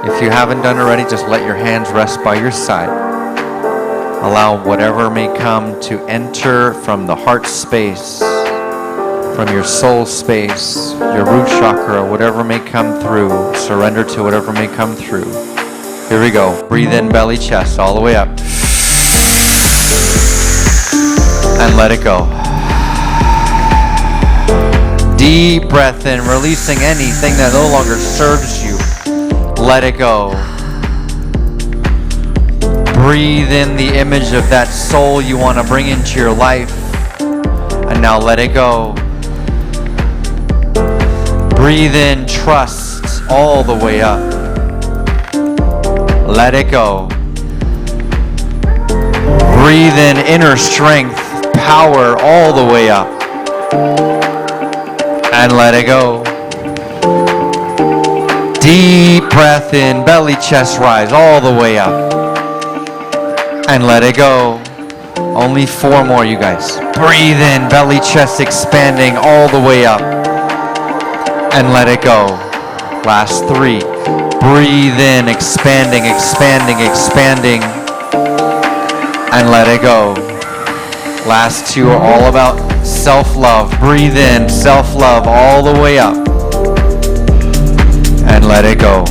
Speaker 2: If you haven't done already, just let your hands rest by your side. Allow whatever may come to enter from the heart space, from your soul space, your root chakra, whatever may come through. Surrender to whatever may come through. Here we go. Breathe in, belly, chest, all the way up. And let it go. Deep breath in, releasing anything that no longer serves you. Let it go. Breathe in the image of that soul you want to bring into your life. And now let it go. Breathe in trust all the way up. Let it go. Breathe in inner strength, power all the way up. And let it go. Deep breath in, belly, chest rise all the way up. And let it go. Only 4 more, you guys. Breathe in, belly, chest expanding all the way up. And let it go. Last 3. Breathe in, expanding, expanding, expanding. And let it go. Last 2 are all about self-love. Breathe in, self-love all the way up. And let it go.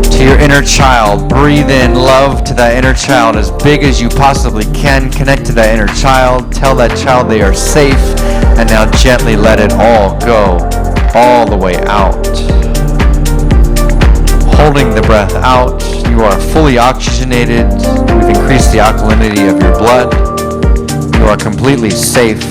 Speaker 2: To your inner child, breathe in love to that inner child as big as you possibly can. Connect to that inner child. Tell that child they are safe. And now gently let it all go. All the way out. Holding the breath out. You are fully oxygenated. We've increased the alkalinity of your blood. You are completely safe.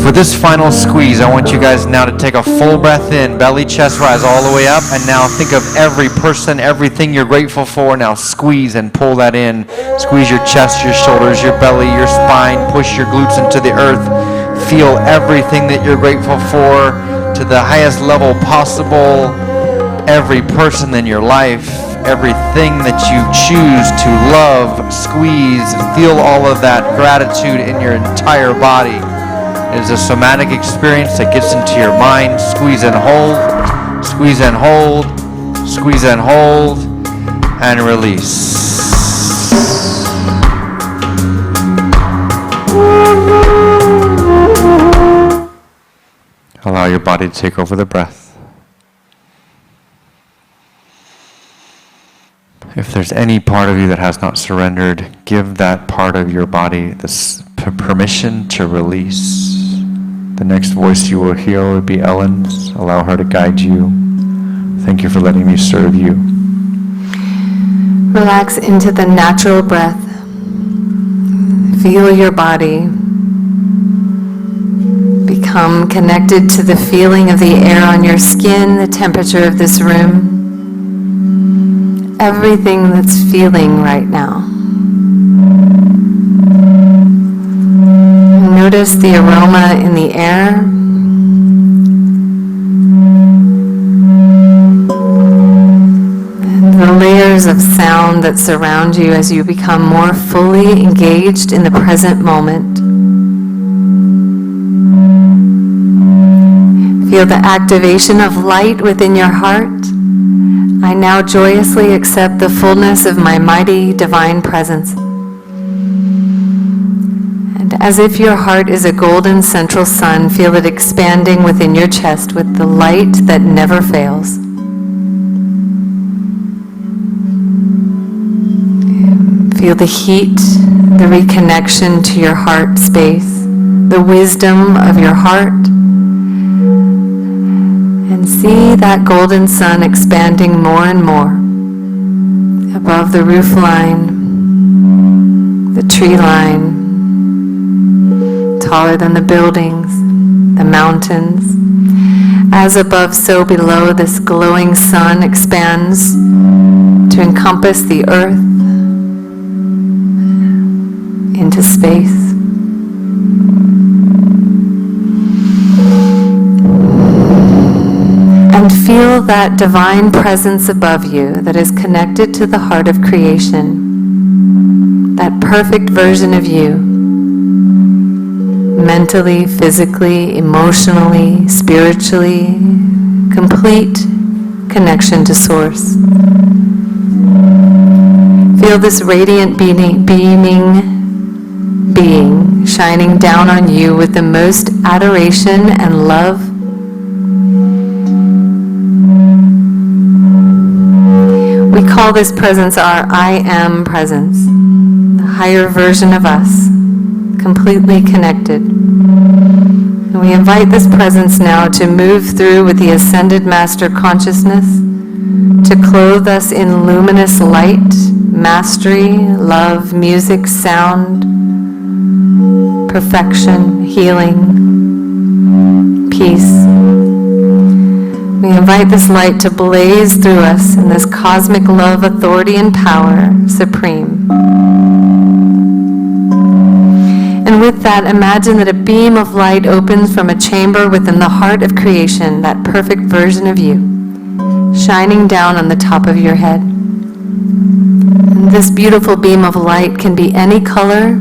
Speaker 2: For this final squeeze, I want you guys now to take a full breath in, belly, chest rise all the way up, and now think of every person, everything you're grateful for. Now squeeze and pull that in. Squeeze your chest, your shoulders, your belly, your spine. Push your glutes into the earth. Feel everything that you're grateful for to the highest level possible. Every person in your life, everything that you choose to love, squeeze. Feel all of that gratitude in your entire body. It is a somatic experience that gets into your mind. Squeeze and hold, squeeze and hold, squeeze and hold, and release. Allow your body to take over the breath. If there's any part of you that has not surrendered, give that part of your body this permission to release. The next voice you will hear will be Ellen's. Allow her to guide you. Thank you for letting me serve you.
Speaker 3: Relax into the natural breath. Feel your body. Become connected to the feeling of the air on your skin, the temperature of this room, everything that's feeling right now. Notice the aroma in the air. And the layers of sound that surround you as you become more fully engaged in the present moment. Feel the activation of light within your heart. I now joyously accept the fullness of my mighty divine presence. And as if your heart is a golden central sun, feel it expanding within your chest with the light that never fails. Feel the heat, the reconnection to your heart space, the wisdom of your heart. And see that golden sun expanding more and more above the roof line, the tree line, taller than the buildings, the mountains. As above, so below, this glowing sun expands to encompass the earth into space. And feel that divine presence above you that is connected to the heart of creation, that perfect version of you, mentally, physically, emotionally, spiritually, complete connection to Source. Feel this radiant beaming being shining down on you with the most adoration and love. We call this presence our I Am presence, the higher version of us, completely connected. And we invite this presence now to move through with the Ascended Master Consciousness, to clothe us in luminous light, mastery, love, music, sound, perfection, healing, peace. We invite this light to blaze through us in this cosmic love, authority, and power supreme. And with that, imagine that a beam of light opens from a chamber within the heart of creation, that perfect version of you, shining down on the top of your head. And this beautiful beam of light can be any color.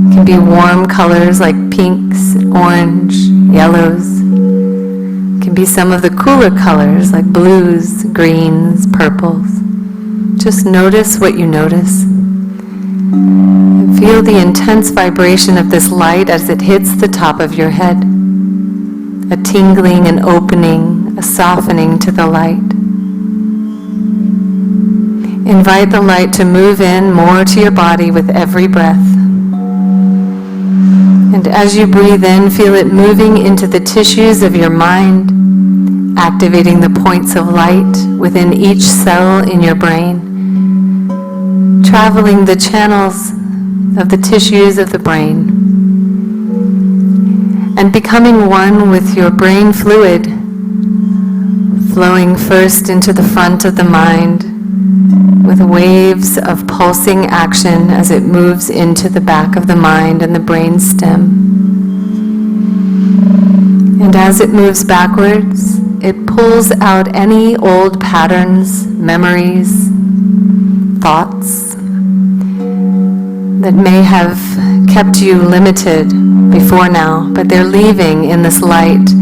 Speaker 3: It can be warm colors like pinks, orange, yellows. Can be some of the cooler colors like blues, greens, purples. Just notice what you notice. And feel the intense vibration of this light as it hits the top of your head. A tingling, an opening, a softening to the light. Invite the light to move in more to your body with every breath. And as you breathe in, feel it moving into the tissues of your mind, activating the points of light within each cell in your brain, traveling the channels of the tissues of the brain, and becoming one with your brain fluid, flowing first into the front of the mind with waves of pulsing action as it moves into the back of the mind and the brain stem. And as it moves backwards, it pulls out any old patterns, memories, thoughts that may have kept you limited before now, but they're leaving in this light.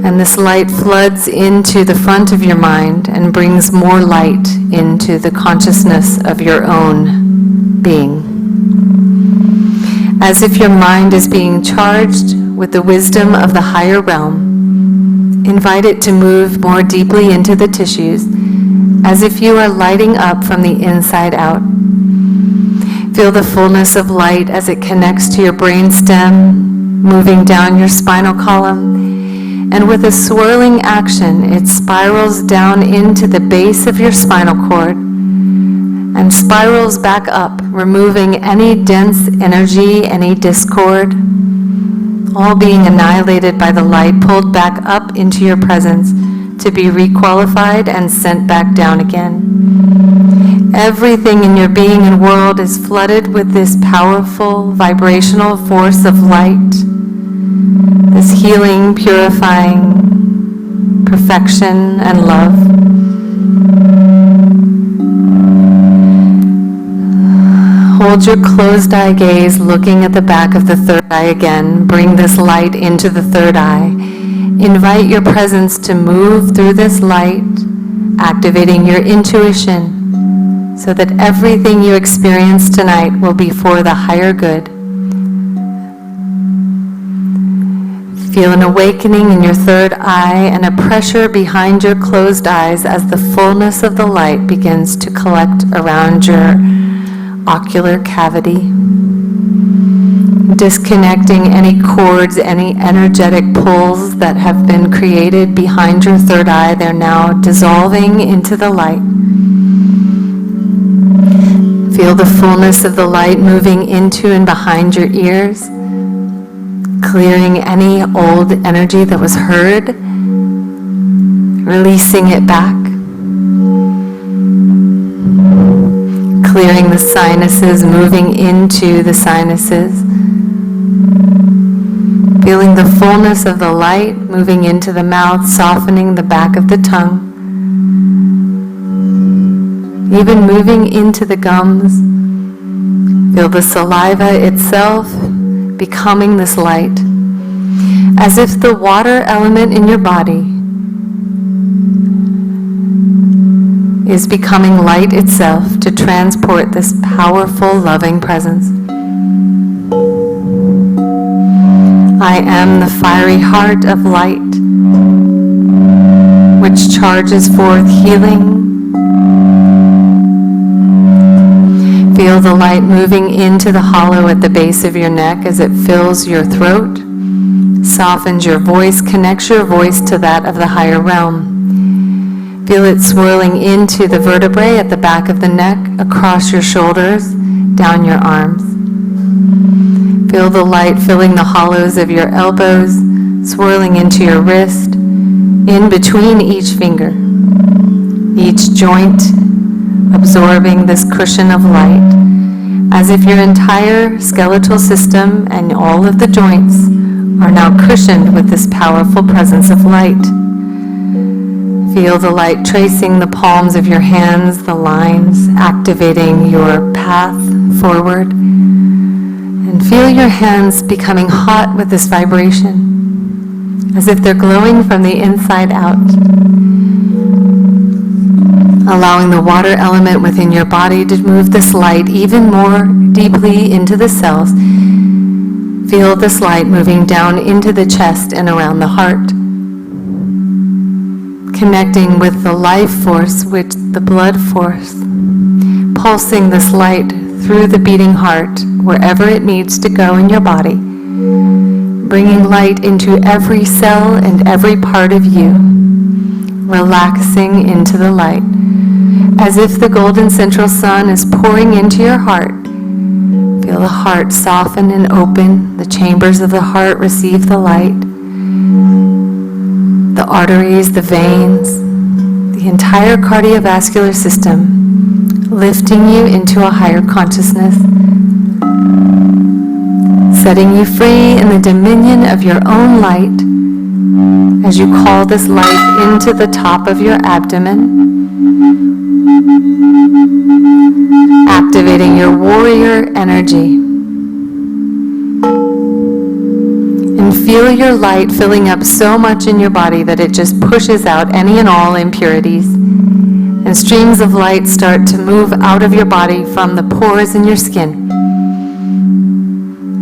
Speaker 3: And this light floods into the front of your mind and brings more light into the consciousness of your own being. As if your mind is being charged with the wisdom of the higher realm, invite it to move more deeply into the tissues, as if you are lighting up from the inside out. Feel the fullness of light as it connects to your brain stem, moving down your spinal column, and with a swirling action, it spirals down into the base of your spinal cord and spirals back up, removing any dense energy, any discord, all being annihilated by the light, pulled back up into your presence to be requalified and sent back down again. Everything in your being and world is flooded with this powerful vibrational force of light, this healing, purifying perfection and love. Hold your closed eye gaze, looking at the back of the third eye again. Bring this light into the third eye. Invite your presence to move through this light, activating your intuition so that everything you experience tonight will be for the higher good. Feel an awakening in your third eye and a pressure behind your closed eyes as the fullness of the light begins to collect around your ocular cavity, disconnecting any cords, any energetic pulls that have been created behind your third eye. They're now dissolving into the light. Feel the fullness of the light moving into and behind your ears, clearing any old energy that was heard, releasing it back. Clearing the sinuses, moving into the sinuses. Feeling the fullness of the light moving into the mouth, softening the back of the tongue. Even moving into the gums. Feel the saliva itself becoming this light. As if the water element in your body is becoming light itself to transport this powerful, loving presence. I am the fiery heart of light, which charges forth healing. Feel the light moving into the hollow at the base of your neck as it fills your throat, softens your voice, connects your voice to that of the higher realm. Feel it swirling into the vertebrae at the back of the neck, across your shoulders, down your arms. Feel the light filling the hollows of your elbows, swirling into your wrist, in between each finger, each joint absorbing this cushion of light, as if your entire skeletal system and all of the joints are now cushioned with this powerful presence of light. Feel the light tracing the palms of your hands, the lines, activating your path forward. And feel your hands becoming hot with this vibration, as if they're glowing from the inside out. Allowing the water element within your body to move this light even more deeply into the cells. Feel this light moving down into the chest and around the heart. Connecting with the life force, which the blood force, pulsing this light through the beating heart wherever it needs to go in your body, bringing light into every cell and every part of you, relaxing into the light, as if the golden central sun is pouring into your heart. Feel the heart soften and open, the chambers of the heart receive the light, the arteries, the veins, the entire cardiovascular system, lifting you into a higher consciousness, setting you free in the dominion of your own light as you call this light into the top of your abdomen, activating your warrior energy. And feel your light filling up so much in your body that it just pushes out any and all impurities. And streams of light start to move out of your body from the pores in your skin.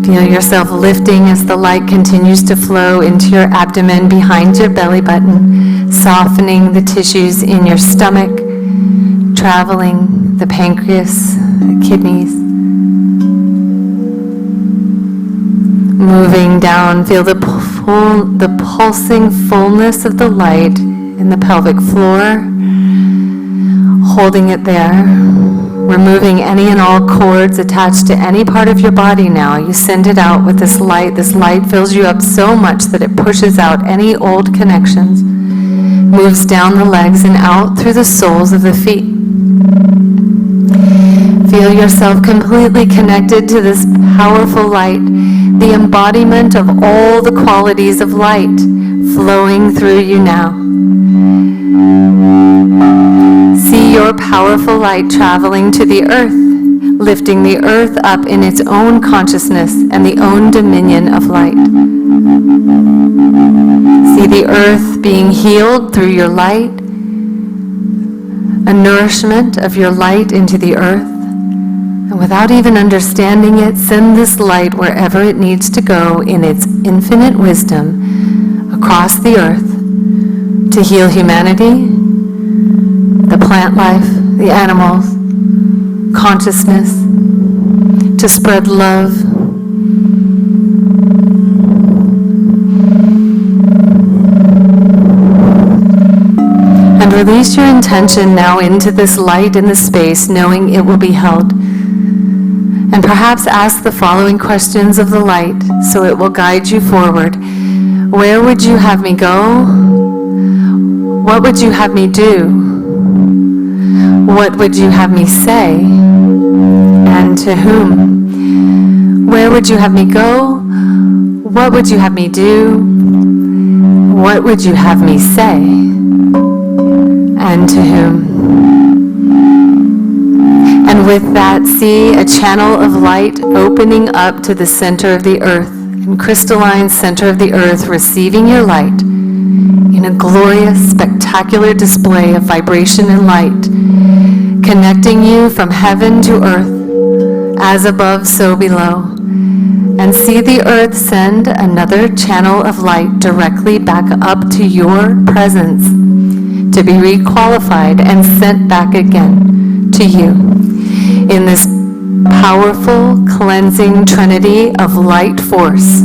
Speaker 3: Feel yourself lifting as the light continues to flow into your abdomen behind your belly button, softening the tissues in your stomach, traveling the pancreas, the kidneys. Moving down, feel the pulsing fullness of the light in the pelvic floor, holding it there, Removing any and all cords attached to any part of your body now, you send it out with this light. This light fills you up so much that it pushes out any old connections, moves down the legs and out through the soles of the feet. Feel yourself completely connected to this powerful light, the embodiment of all the qualities of light flowing through you now. See your powerful light traveling to the earth, lifting the earth up in its own consciousness and the own dominion of light. See the earth being healed through your light, a nourishment of your light into the earth. And without even understanding it, send this light wherever it needs to go in its infinite wisdom across the earth to heal humanity, the plant life, the animals, consciousness, to spread love. And release your intention now into this light in the space, knowing it will be held. And perhaps ask the following questions of the light so it will guide you forward. Where would you have me go? What would you have me do? What would you have me say? And to whom? Where would you have me go? What would you have me do? What would you have me say? And to whom? And with that, see a channel of light opening up to the center of the earth, and crystalline center of the earth receiving your light in a glorious, spectacular display of vibration and light, connecting you from heaven to earth, as above, so below. And see the earth send another channel of light directly back up to your presence to be requalified and sent back again to you in this powerful cleansing trinity of light force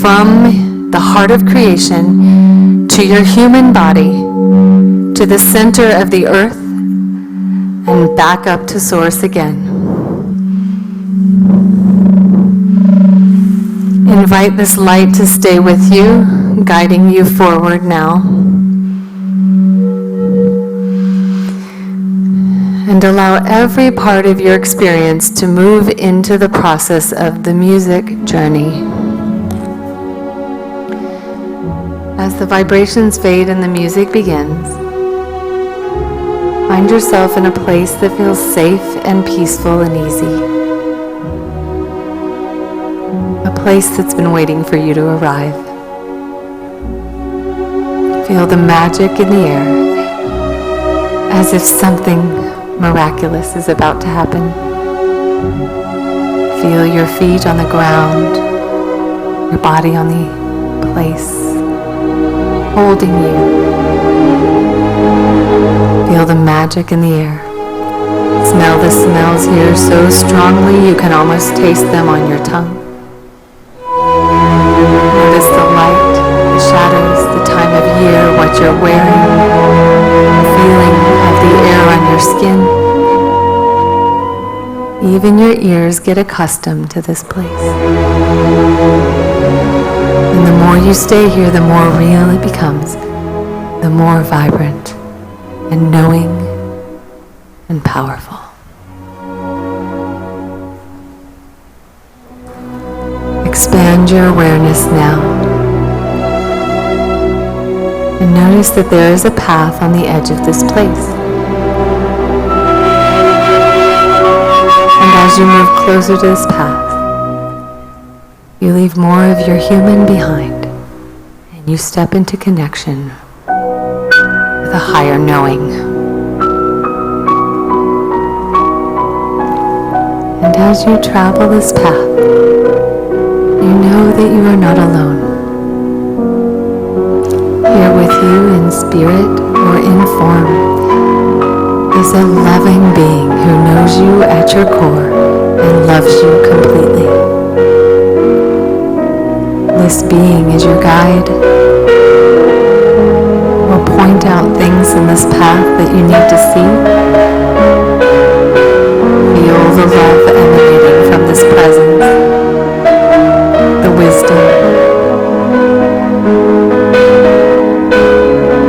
Speaker 3: from the heart of creation to your human body, to the center of the earth, and back up to source again. Invite this light to stay with you, guiding you forward now. And allow every part of your experience to move into the process of the music journey. As the vibrations fade and the music begins, find yourself in a place that feels safe and peaceful and easy. A place that's been waiting for you to arrive. Feel the magic in the air, as if something miraculous is about to happen. Feel your feet on the ground, your body on the place, holding you. Feel the magic in the air. Smell the smells here so strongly you can almost taste them on your tongue. Notice the light, the shadows, the time of year, what you're wearing, the feeling of the air on your skin. Even your ears get accustomed to this place. And the more you stay here, the more real it becomes, the more vibrant and knowing and powerful. Expand your awareness now. And notice that there is a path on the edge of this place. And as you move closer to this path, you leave more of your human behind, and you step into connection with a higher knowing. And as you travel this path, you know that you are not alone. Here with you in spirit or in form is a loving being who knows you at your core and loves you completely. This being is your guide, will point out things in this path that you need to see, Feel the love emanating from this presence, the wisdom,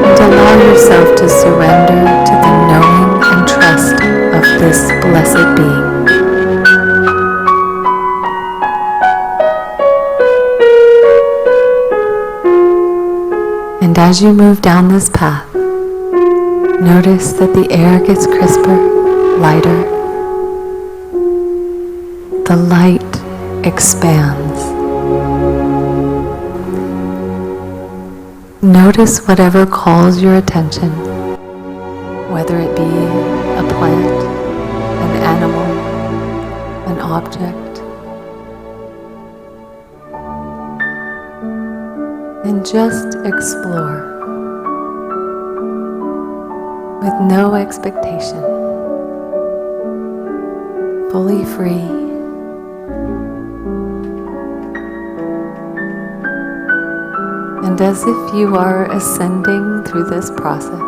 Speaker 3: and allow yourself to surrender to the knowing and trust of this blessed being. And as you move down this path, notice that the air gets crisper, lighter. The light expands. Notice whatever calls your attention, whether it be a plant, an animal, an object. And just explore with no expectation, fully free. And as if you are ascending through this process,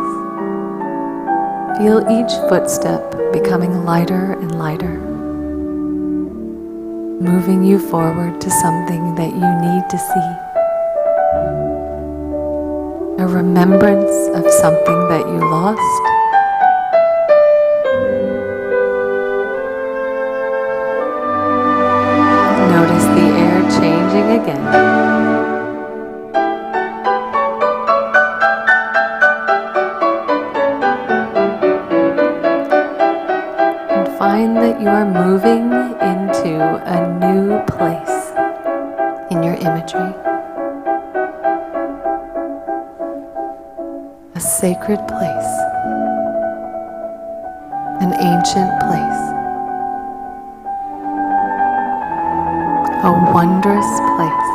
Speaker 3: feel each footstep becoming lighter and lighter, moving you forward to something that you need to see. A remembrance of something that you lost. Notice the air changing again. And find that you are moving into a new place in your imagery. A sacred place, an ancient place, a wondrous place.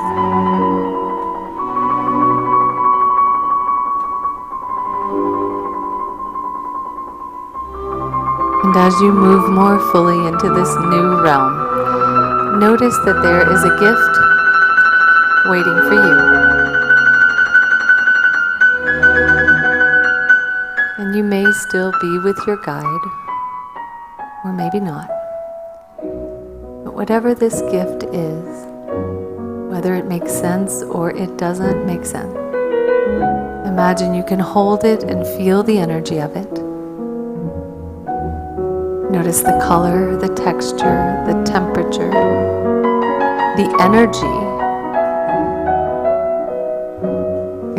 Speaker 3: And as you move more fully into this new realm, notice that there is a gift waiting for you. And you may still be with your guide, or maybe not. But whatever this gift is, whether it makes sense or it doesn't make sense, imagine you can hold it and feel the energy of it. Notice the color, the texture, the temperature, the energy.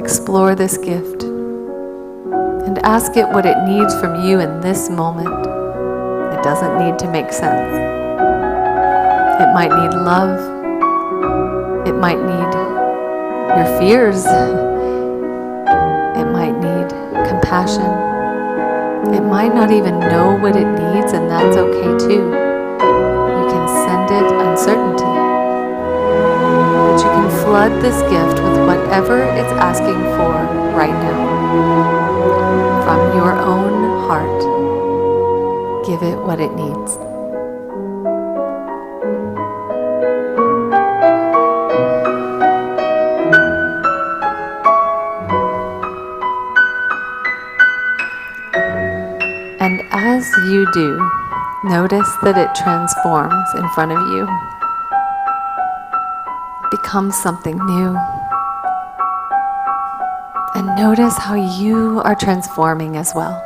Speaker 3: Explore this gift. And ask it what it needs from you in this moment. It doesn't need to make sense. It might need love. It might need your fears. It might need compassion. It might not even know what it needs, and that's okay too. You can send it uncertainty. But you can flood this gift with whatever it's asking for right now. From your own heart, give it what it needs. And as you do, notice that it transforms in front of you. It becomes something new. And notice how you are transforming as well.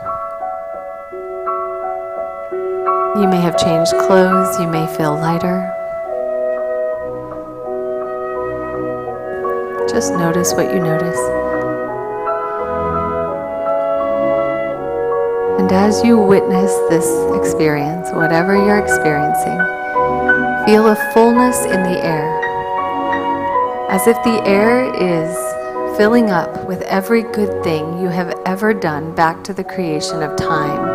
Speaker 3: You may have changed clothes, you may feel lighter. Just notice what you notice. And as you witness this experience, whatever you're experiencing, feel a fullness in the air, as if the air is filling up with every good thing you have ever done back to the creation of time.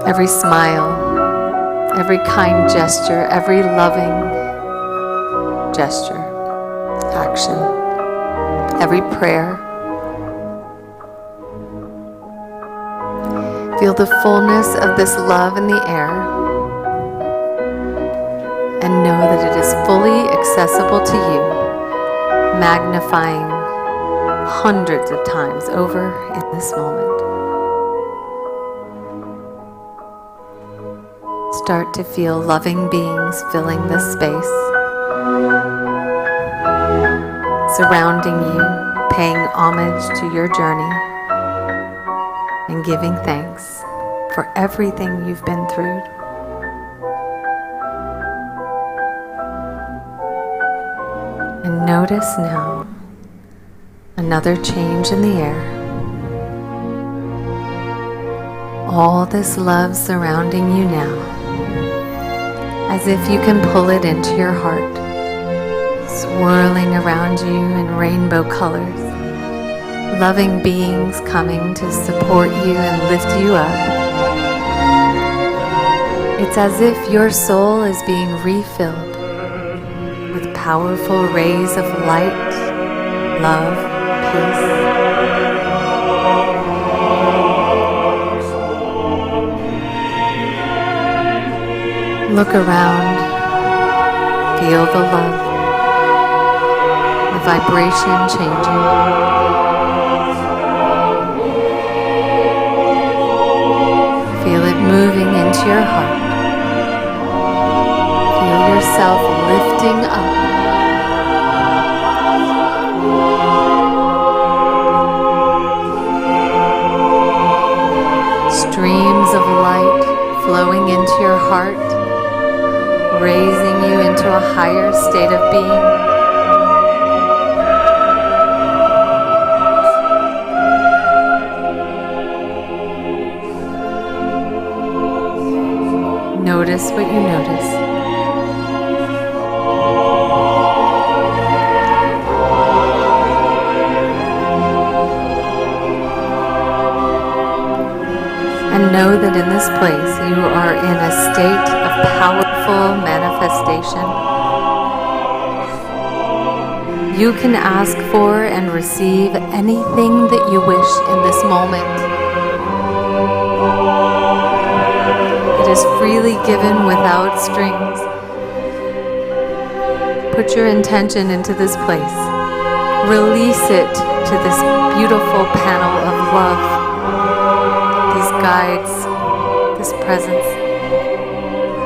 Speaker 3: Every smile, every kind gesture, every loving gesture, action, every prayer. Feel the fullness of this love in the air. And know that it is fully accessible to you, magnifying hundreds of times over in this moment. start to feel loving beings filling this space, surrounding you, paying homage to your journey, and giving thanks for everything you've been through. And notice now another change in the air. All this love surrounding you now, as if you can pull it into your heart, swirling around you in rainbow colors, loving beings coming to support you and lift you up. It's as if your soul is being refilled with powerful rays of light, love, peace. Look around, feel the love, the vibration changing. Feel it moving into your heart. Feel yourself lifting up. Streams of light flowing into your heart, raising you into a higher state of being. Notice what you notice. And know that in this place you are in a state of powerful manifestation. You can ask for and receive anything that you wish in this moment. It is freely given without strings. Put your intention into this place. Release it to this beautiful panel of love. These guides, this presence.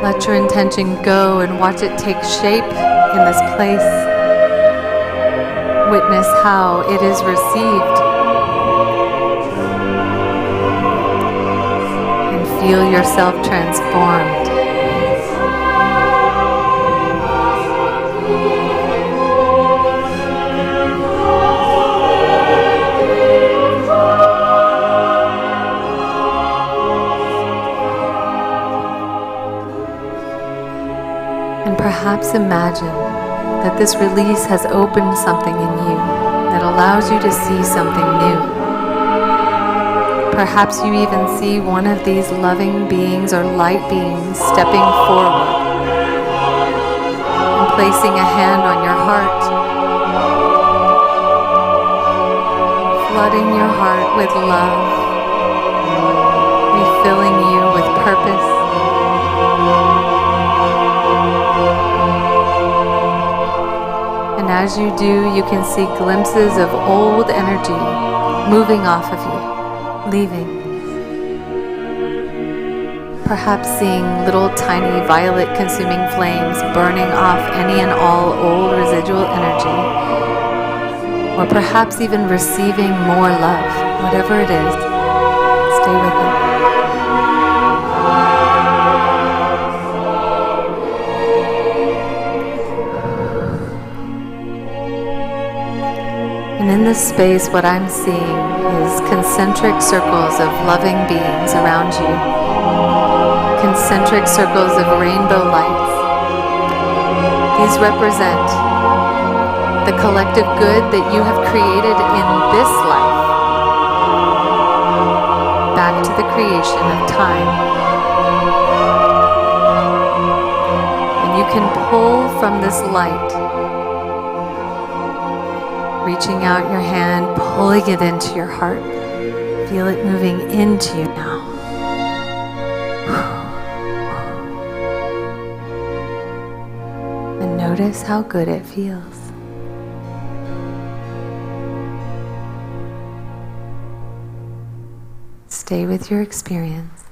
Speaker 3: Let your intention go and watch it take shape in this place. Witness how it is received. And feel yourself transformed. Perhaps imagine that this release has opened something in you that allows you to see something new. Perhaps you even see one of these loving beings or light beings stepping forward and placing a hand on your heart, flooding your heart with love, refilling you with purpose. And as you do, you can see glimpses of old energy moving off of you, leaving. Perhaps seeing little tiny violet consuming flames burning off any and all old residual energy. Or perhaps even receiving more love, whatever it is. Stay with it. And in this space, what I'm seeing is concentric circles of loving beings around you. Concentric circles of rainbow lights. These represent the collective good that you have created in this life. Back to the creation of time. And you can pull from this light, reaching out your hand, pulling it into your heart. Feel it moving into you now. And notice how good it feels. Stay with your experience.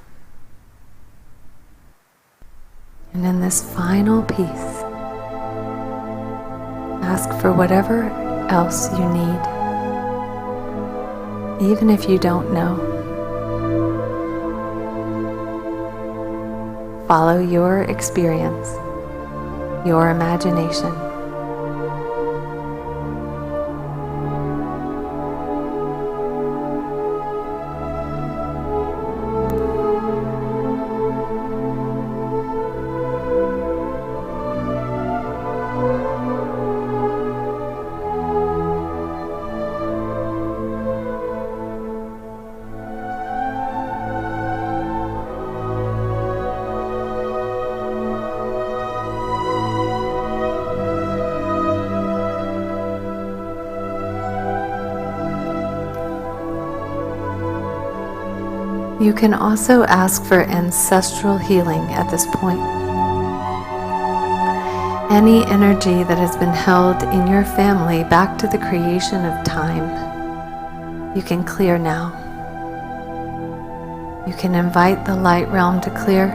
Speaker 3: And in this final piece, ask for whatever else you need, even if you don't know. Follow your experience, your imagination. You can also ask for ancestral healing at this point. Any energy that has been held in your family back to the creation of time, you can clear now. You can invite the light realm to clear.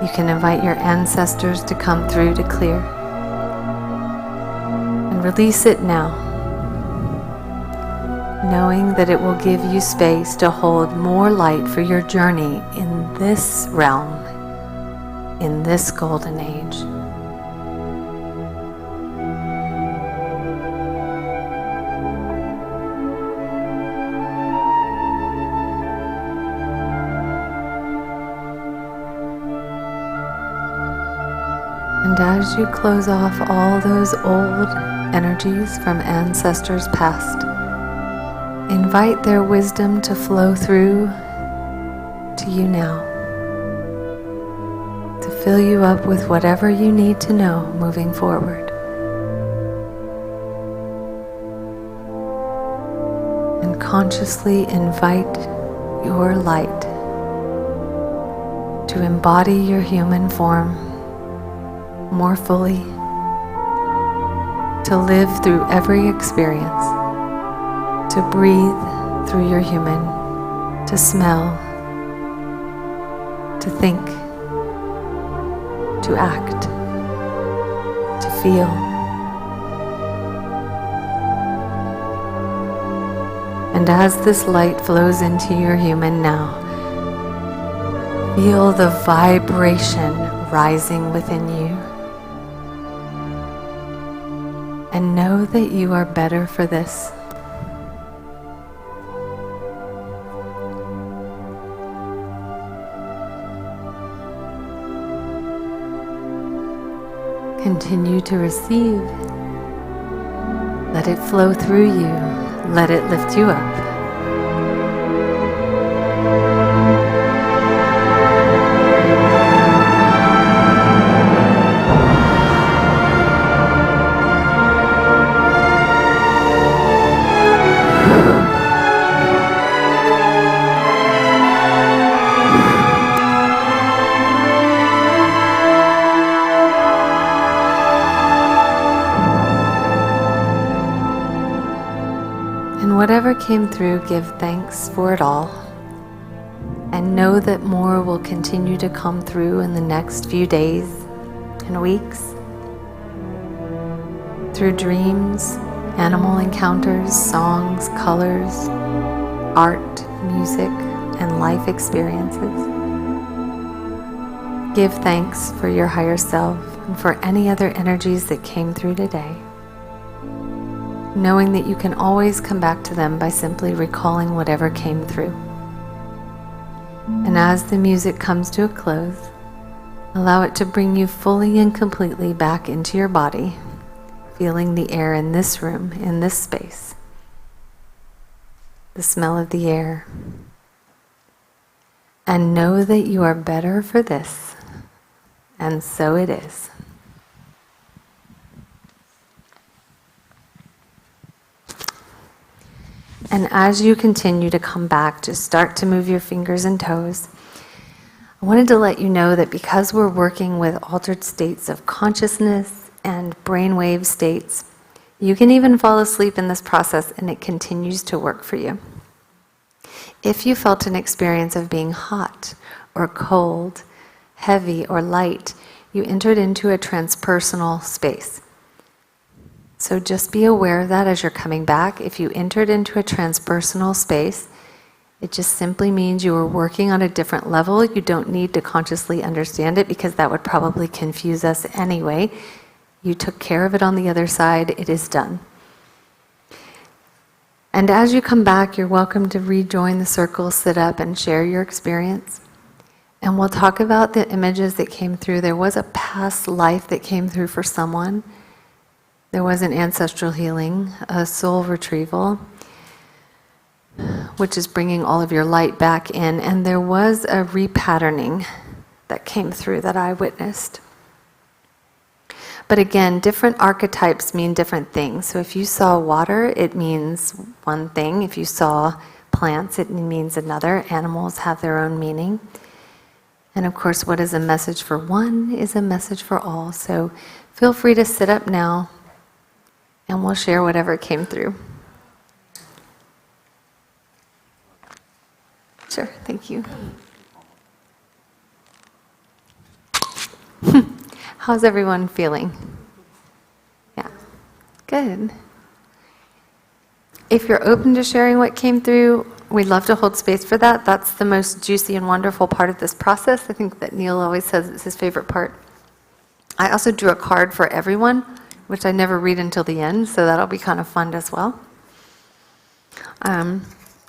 Speaker 3: You can invite your ancestors to come through to clear. And release it now, knowing that it will give you space to hold more light for your journey in this realm, in this golden age. And as you close off all those old energies from ancestors past, invite their wisdom to flow through to you now, to fill you up with whatever you need to know moving forward. And consciously invite your light to embody your human form more fully, to live through every experience, to breathe through your human, to smell, to think, to act, to feel. And as this light flows into your human now, feel the vibration rising within you. And know that you are better for this. Continue to receive. Let it flow through you. Let it lift you up. Whatever came through, give thanks for it all, and know that more will continue to come through in the next few days and weeks, through dreams, animal encounters, songs, colors, art, music, and life experiences. Give thanks for your higher self and for any other energies that came through today, knowing that you can always come back to them by simply recalling whatever came through. And as the music comes to a close, allow it to bring you fully and completely back into your body, feeling the air in this room, in this space, the smell of the air. And know that you are better for this, and so it is. And as you continue to come back, just start to move your fingers and toes. I wanted to let you know that because we're working with altered states of consciousness and brainwave states, you can even fall asleep in this process and it continues to work for you. If you felt an experience of being hot or cold, heavy or light, you entered into a transpersonal space. So just be aware of that as you're coming back. If you entered into a transpersonal space, it just simply means you were working on a different level. You don't need to consciously understand it because that would probably confuse us anyway. You took care of it on the other side. It is done. And as you come back, you're welcome to rejoin the circle, sit up, and share your experience. And we'll talk about the images that came through. There was a past life that came through for someone. There was an ancestral healing, a soul retrieval, which is bringing all of your light back in. And there was a repatterning that came through that I witnessed. But again, different archetypes mean different things. So if you saw water, it means one thing. If you saw plants, it means another. Animals have their own meaning. And of course, what is a message for one is a message for all. So feel free to sit up now, and we'll share whatever came through. Sure, thank you. How's everyone feeling? Yeah, good. If you're open to sharing what came through, we'd love to hold space for that. That's the most juicy and wonderful part of this process. I think that Neil always says it's his favorite part. I also drew a card for everyone, which I never read until the end, so that'll be kind of fun as well.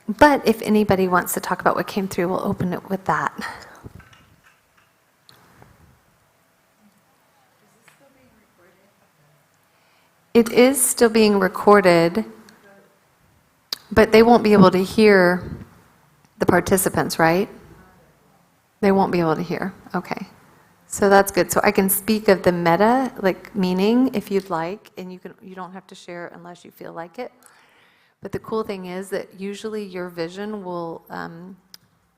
Speaker 3: But if anybody wants to talk about what came through, we'll open it with that. It is still being recorded, but they won't be able to hear the participants, right? They won't be able to hear. Okay. So that's good. So I can speak of the meta, like meaning, if you'd like, and you don't have to share unless you feel like it. But the cool thing is that usually your vision will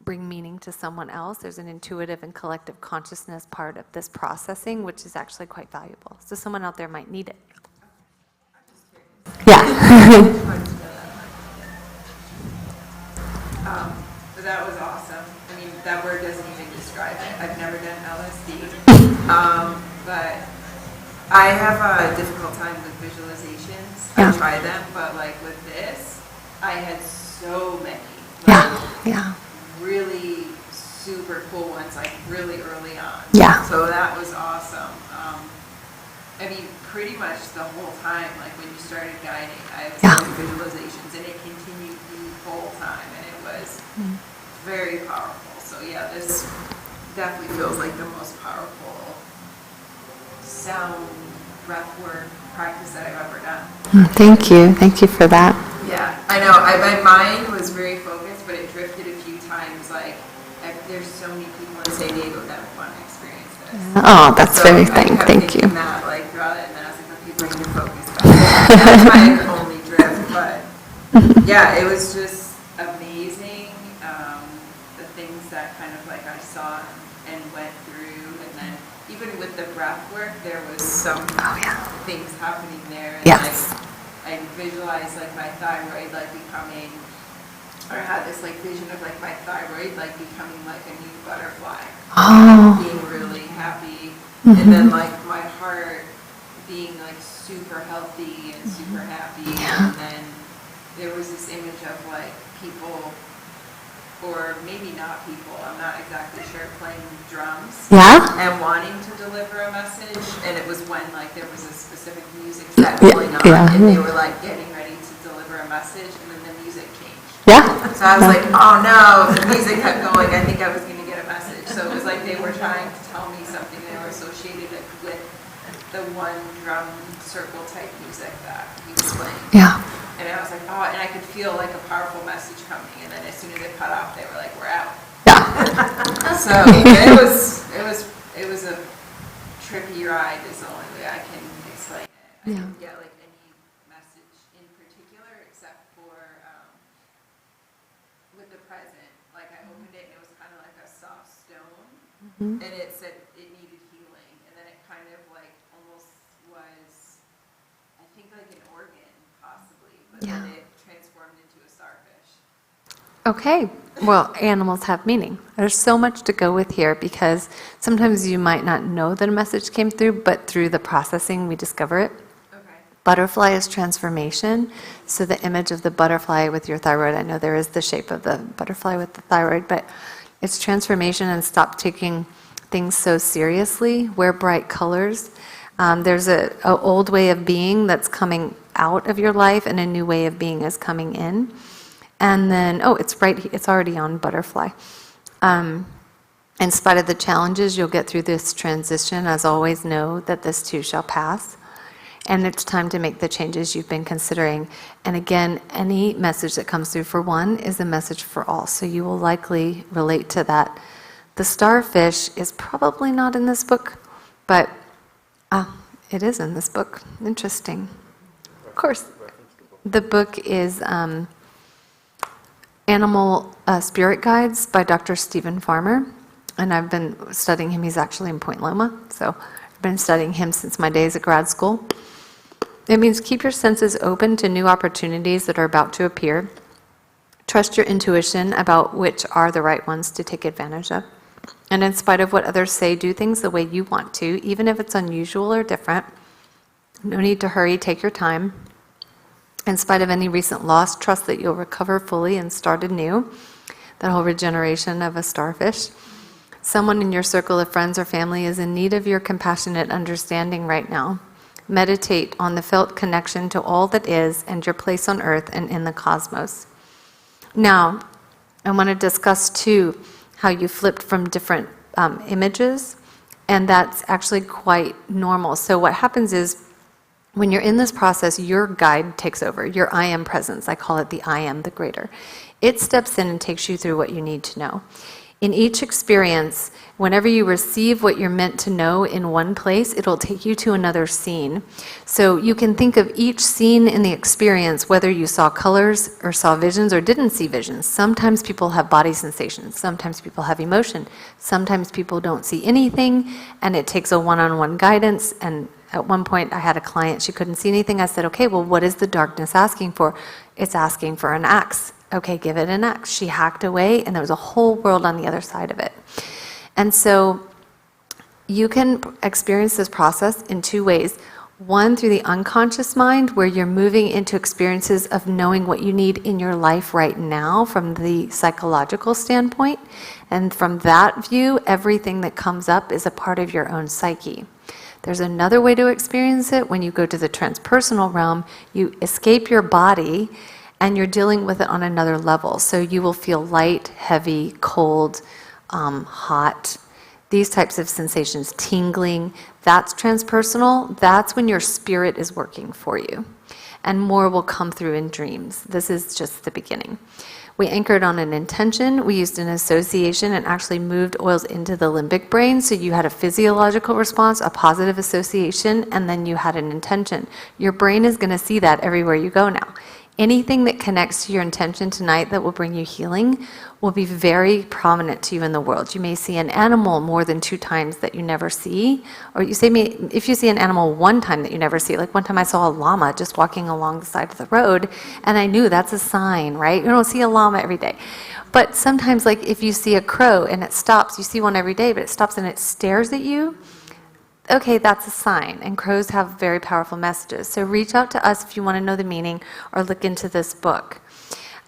Speaker 3: bring meaning to someone else. There's an intuitive and collective consciousness part of this processing, which is actually quite valuable. So someone out there might need it. Yeah.
Speaker 5: But that was awesome. I mean, that word doesn't even describe it. I've never done LSD. But I have a difficult time with visualizations.
Speaker 3: Yeah.
Speaker 5: I try them, but like with this, I had so many.
Speaker 3: Yeah.
Speaker 5: Really super cool ones, like really early on.
Speaker 3: Yeah.
Speaker 5: So that was awesome. I mean, pretty much the whole time, like when you started guiding, I was doing visualizations, and it continued the whole time, and it was very powerful. So yeah, this definitely feels like the most powerful sound breathwork practice that I've ever done.
Speaker 3: Thank you. Thank you for that.
Speaker 5: Yeah, I know. My mind was very focused, but it drifted a few times. Like, there's so many people in San Diego that want to experience this.
Speaker 3: Oh, that's
Speaker 5: So
Speaker 3: very
Speaker 5: I kept
Speaker 3: thank you.
Speaker 5: thinking that, like, throughout it, and then I was like, okay, bring your focus back. That's my only drift, but yeah, it was just amazing. The things that kind of like I saw and went through, and then even with the breath work, there was some things happening there. And
Speaker 3: Yes.
Speaker 5: like, I visualized like my thyroid like becoming, or I had this like vision of like my thyroid like becoming like a new butterfly.
Speaker 3: Oh.
Speaker 5: Being really happy. And then like my heart being like super healthy and super happy. And then there was this image of like people, or maybe not people, I'm not exactly sure, playing drums.
Speaker 3: Yeah?
Speaker 5: And wanting to deliver a message. And it was when like there was a specific music set going on. And they were like getting ready to deliver a message, and then the music changed.
Speaker 3: Yeah.
Speaker 5: So I was like, oh no, the music kept going. I think I was going to get a message. So it was like they were trying to tell me something. They were associated it with the one drum circle type music that he was playing.
Speaker 3: Yeah.
Speaker 5: And I was like, oh, and I could feel like a powerful message coming. And then as soon as it cut off, they were like, we're out.
Speaker 3: Yeah.
Speaker 5: So it was a trippy ride is the only way I can explain it. I didn't get like any message in particular except for with the present. Like I opened it and it was kind of like a soft stone, and it said it needed healing, and then it kind of like almost was, I think like an organ possibly, but then it transformed into a starfish.
Speaker 3: Okay. Well, animals have meaning. There's so much to go with here because sometimes you might not know that a message came through, but through the processing we discover it. Okay. Butterfly is transformation. So the image of the butterfly with your thyroid, I know there is the shape of the butterfly with the thyroid, but it's transformation, and stop taking things so seriously. Wear bright colors. There's an old way of being that's coming out of your life, and a new way of being is coming in. And then, it's already on butterfly. In spite of the challenges, you'll get through this transition. As always, know that this too shall pass. And it's time to make the changes you've been considering. And again, any message that comes through for one is a message for all. So you will likely relate to that. The starfish is probably not in this book, but it is in this book. Interesting. Of course. The book is Animal Spirit Guides by Dr. Stephen Farmer, and I've been studying him. He's actually in Point Loma, so I've been studying him since my days at grad school. It means keep your senses open to new opportunities that are about to appear. Trust your intuition about which are the right ones to take advantage of. And in spite of what others say, do things the way you want to, even if it's unusual or different. No need to hurry, take your time. In spite of any recent loss, trust that you'll recover fully and start anew. That whole regeneration of a starfish. Someone in your circle of friends or family is in need of your compassionate understanding right now. Meditate on the felt connection to all that is and your place on earth and in the cosmos. Now, I want to discuss too how you flipped from different images, and that's actually quite normal. So what happens is, when you're in this process, your guide takes over, your I am presence. I call it the I am, the greater. It steps in and takes you through what you need to know. In each experience, whenever you receive what you're meant to know in one place, it'll take you to another scene. So you can think of each scene in the experience, whether you saw colors or saw visions or didn't see visions. Sometimes people have body sensations. Sometimes people have emotion. Sometimes people don't see anything, and it takes a one-on-one guidance. And at one point, I had a client, she couldn't see anything. I said, okay, well, what is the darkness asking for? It's asking for an axe. Okay, give it an axe. She hacked away, and there was a whole world on the other side of it. And so you can experience this process in two ways. One, through the unconscious mind, where you're moving into experiences of knowing what you need in your life right now from the psychological standpoint. And from that view, everything that comes up is a part of your own psyche. There's another way to experience it. When you go to the transpersonal realm, you escape your body and you're dealing with it on another level. So you will feel light, heavy, cold, hot, these types of sensations, tingling. That's transpersonal. That's when your spirit is working for you. And more will come through in dreams. This is just the beginning. We anchored on an intention. We used an association and actually moved oils into the limbic brain. So you had a physiological response, a positive association, and then you had an intention. Your brain is going to see that everywhere you go now. Anything that connects to your intention tonight that will bring you healing will be very prominent to you in the world. You may see an animal more than 2 times that you never see. Or if you see an animal 1 time that you never see, like one time I saw a llama just walking along the side of the road, and I knew that's a sign, right? You don't see a llama every day. But sometimes, like if you see a crow and it stops, you see one every day, but it stops and it stares at you, okay, that's a sign. And crows have very powerful messages. So reach out to us if you want to know the meaning or look into this book.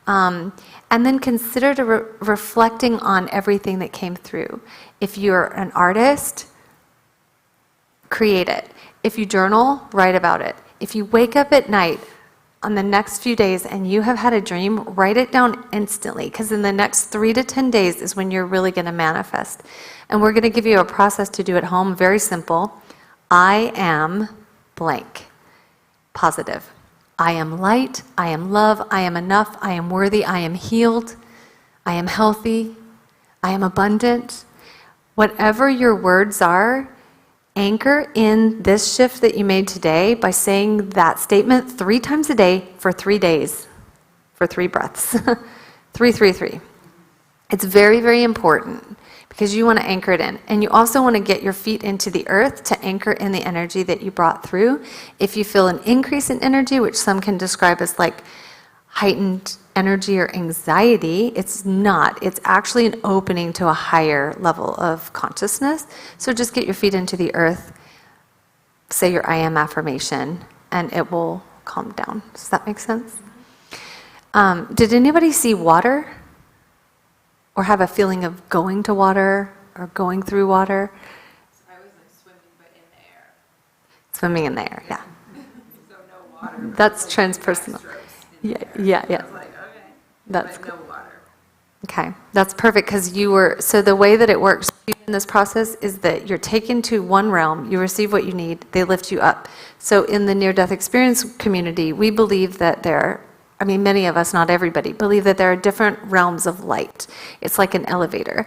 Speaker 3: And then consider reflecting on everything that came through. If you're an artist, create it. If you journal, write about it. If you wake up at night on the next few days and you have had a dream, write it down instantly, because in the next 3 to 10 days is when you're really going to manifest. And we're going to give you a process to do at home, very simple. I am blank. Positive. I am light, I am love, I am enough, I am worthy, I am healed, I am healthy, I am abundant. Whatever your words are, anchor in this shift that you made today by saying that statement 3 times a day for 3 days, for 3 breaths. 3, 3, 3. It's very, very important because you want to anchor it in. And you also want to get your feet into the earth to anchor in the energy that you brought through. If you feel an increase in energy, which some can describe as like heightened energy or anxiety. It's not. It's actually an opening to a higher level of consciousness. So just get your feet into the earth, say your I am affirmation, and it will calm down. Does that make sense? Did anybody see water? Or have a feeling of going to water or going through water?
Speaker 5: I was like swimming, but in the air.
Speaker 3: Swimming in the air, yeah.
Speaker 5: So no water. but
Speaker 3: That's
Speaker 5: like
Speaker 3: transpersonal.
Speaker 5: backstrokes in
Speaker 3: Yeah,
Speaker 5: the air.
Speaker 3: yeah,
Speaker 5: I
Speaker 3: yeah.
Speaker 5: was like, okay.
Speaker 3: That's
Speaker 5: But no water.
Speaker 3: Okay, that's perfect because you were, so the way that it works in this process is that you're taken to one realm, you receive what you need, they lift you up. So in the near-death experience community, we believe that many of us, not everybody, believe that there are different realms of light. It's like an elevator.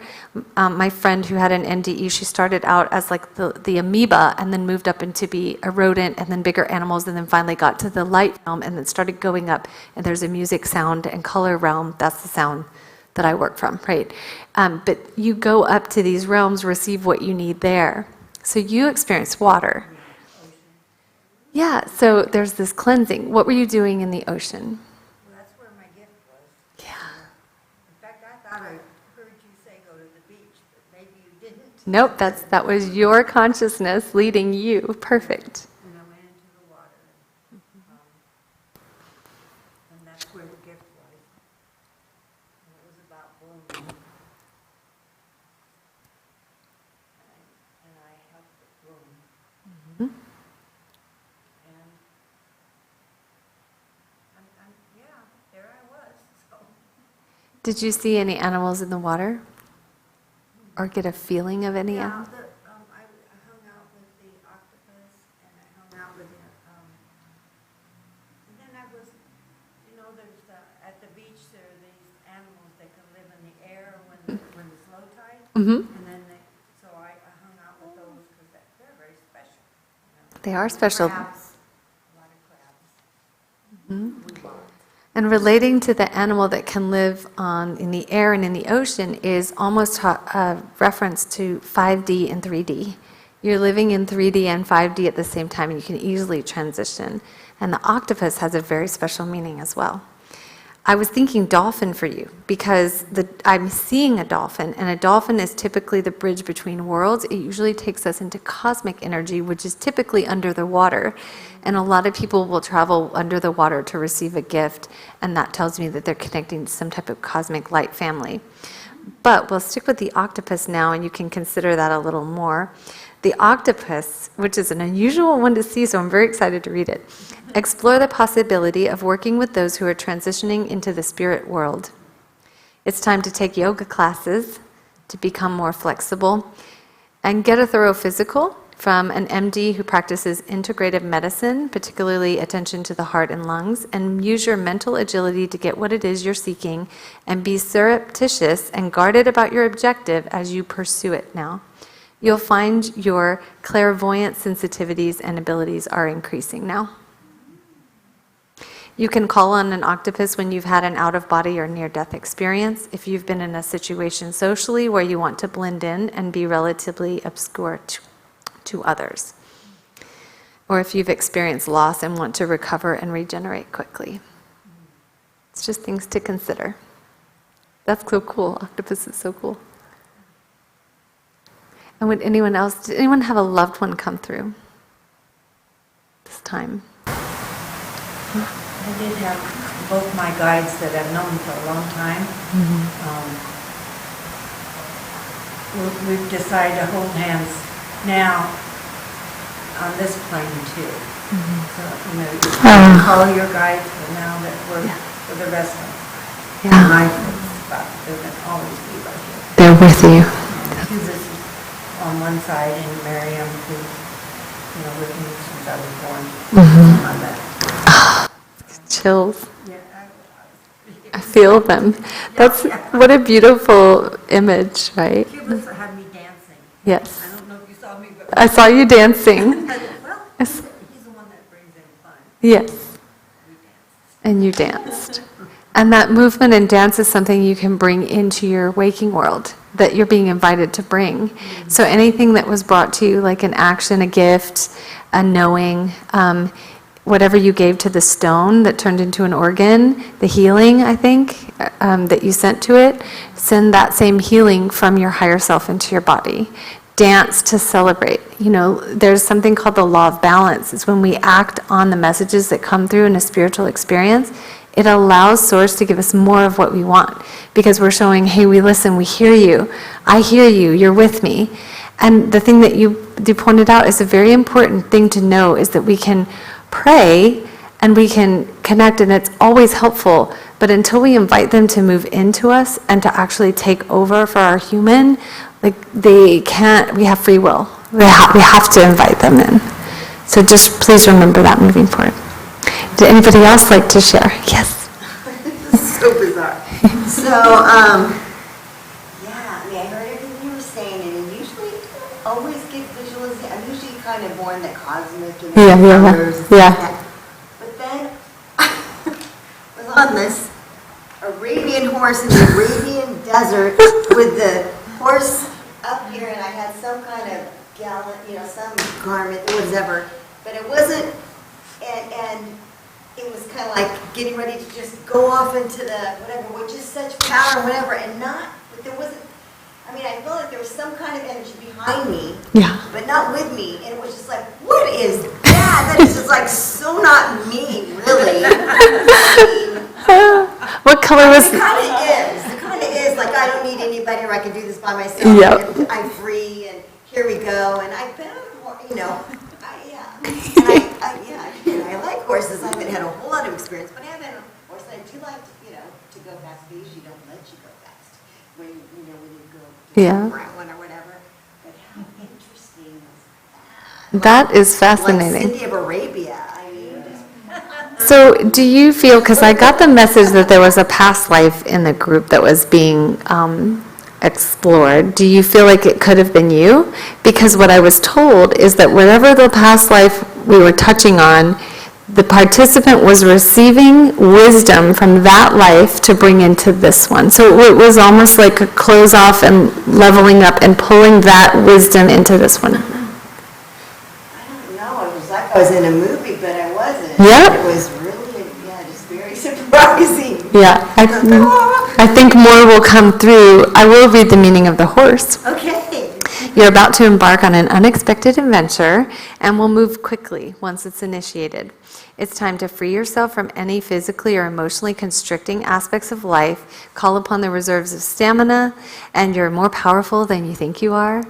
Speaker 3: My friend who had an NDE, she started out as like the amoeba and then moved up into be a rodent and then bigger animals and then finally got to the light realm and then started going up. And there's a music, sound, and color realm. That's the sound that I work from, right? But you go up to these realms, receive what you need there. So you experience water. Yeah, so there's this cleansing. What were you doing in the ocean?
Speaker 4: Well, that's where my gift was.
Speaker 3: Yeah.
Speaker 4: In fact, I thought I heard you say go to the beach, but maybe you didn't.
Speaker 3: Nope, that was your consciousness leading you. Perfect.
Speaker 4: And I went into the water, and that's where the gift was. And it was about blooming. And I helped it bloom. And yeah, there I was, so.
Speaker 3: Did you see any animals in the water? Or get a feeling of any
Speaker 4: Yeah,
Speaker 3: animals?
Speaker 4: I hung out with the octopus, and I hung out with the, and then I was, there's, at the beach, there are these animals that can live in the air when it's low tide.
Speaker 3: Mm-hmm.
Speaker 4: And then so I hung out with those because they're very special.
Speaker 3: They are special.
Speaker 4: Crabs, a lot of crabs. We bought.
Speaker 3: And relating to the animal that can live in the air and in the ocean is almost a reference to 5D and 3D. You're living in 3D and 5D at the same time, and you can easily transition. And the octopus has a very special meaning as well. I was thinking dolphin for you because I'm seeing a dolphin, and a dolphin is typically the bridge between worlds. It usually takes us into cosmic energy, which is typically under the water. And a lot of people will travel under the water to receive a gift, and that tells me that they're connecting to some type of cosmic light family. But we'll stick with the octopus now, and you can consider that a little more. The octopus, which is an unusual one to see, so I'm very excited to read it. Explore the possibility of working with those who are transitioning into the spirit world. It's time to take yoga classes to become more flexible and get a thorough physical from an MD who practices integrative medicine, particularly attention to the heart and lungs, and use your mental agility to get what it is you're seeking and be surreptitious and guarded about your objective as you pursue it now. You'll find your clairvoyant sensitivities and abilities are increasing now. You can call on an octopus when you've had an out-of-body or near-death experience, if you've been in a situation socially where you want to blend in and be relatively obscure to others, or if you've experienced loss and want to recover and regenerate quickly. It's just things to consider. That's so cool. Octopus is so cool. And did anyone have a loved one come through this time?
Speaker 4: I did have both my guides that I've known for a long time. We've decided to hold hands now on this plane too. So, you can call your guides, but now that we're for the rest of my spot, they're going to always be right here.
Speaker 3: They're with you.
Speaker 4: Jesus is on one side, and Miriam, who's with me since I was born, on that.
Speaker 3: Chills.
Speaker 4: Yeah,
Speaker 3: I feel them. That's what a beautiful image, right?
Speaker 4: Cubans had me dancing.
Speaker 3: Yes.
Speaker 4: I don't know if you saw me, but
Speaker 3: I saw you dancing.
Speaker 4: I thought, well, he's the one that brings in fun.
Speaker 3: Yes.
Speaker 4: We danced.
Speaker 3: And you danced. And that movement and dance is something you can bring into your waking world that you're being invited to bring. So anything that was brought to you, like an action, a gift, a knowing, whatever you gave to the stone that turned into an organ, the healing, I think, that you sent to it, send that same healing from your higher self into your body. Dance to celebrate. You know, there's something called the law of balance. It's when we act on the messages that come through in a spiritual experience, it allows Source to give us more of what we want, because we're showing, hey, we listen, we hear you, I hear you, you're with me. And the thing that you pointed out is a very important thing to know, is that we can pray and we can connect, and it's always helpful, but until we invite them to move into us and to actually take over for our human, like they can't, we have free will. We have to invite them in. So just please remember that moving forward. Did anybody else like to share? Yes.
Speaker 6: This is so bizarre. So, yeah, I mean, I heard everything you were saying, and usually I always get visualization. I'm usually kind of more in the cosmic and the colors and stuff like that. But then I was on this Arabian horse in the Arabian desert with the horse up here, and I had some kind of gallant, you know, some garment, whatever. But it wasn't, and it was kind of like getting ready to just go off into the whatever, which is such power, whatever, and not, but there wasn't, I mean, I felt like there was some kind of energy behind me, but not with me, and it was just like, what is that? That is just like so not me, really.
Speaker 3: What color was
Speaker 6: it? It kind of is, like I don't need anybody, or I can do this by myself, and I'm free, and here we go, and I've been, you know, and I like horses. I haven't had a whole lot of experience, but I have had a horse. I do like to, you know, to go fast. They usually don't let you go fast when you go to brown one or whatever. But how interesting is that?
Speaker 3: That is fascinating.
Speaker 6: Like Cindy of Arabia. I mean,
Speaker 3: so do you feel, because I got the message that there was a past life in the group that was being explored, do you feel like it could have been you? Because what I was told is that whatever the past life we were touching on, the participant was receiving wisdom from that life to bring into this one. So it was almost like a close off and leveling up and pulling that wisdom into this one.
Speaker 6: I don't know. It was like I was in a movie, but I wasn't.
Speaker 3: Yep.
Speaker 6: It was really, just very surprising.
Speaker 3: Yeah, I think more will come through. I will read the meaning of the horse.
Speaker 6: Okay.
Speaker 3: You're about to embark on an unexpected adventure and will move quickly once it's initiated. It's time to free yourself from any physically or emotionally constricting aspects of life, call upon the reserves of stamina, and you're more powerful than you think you are.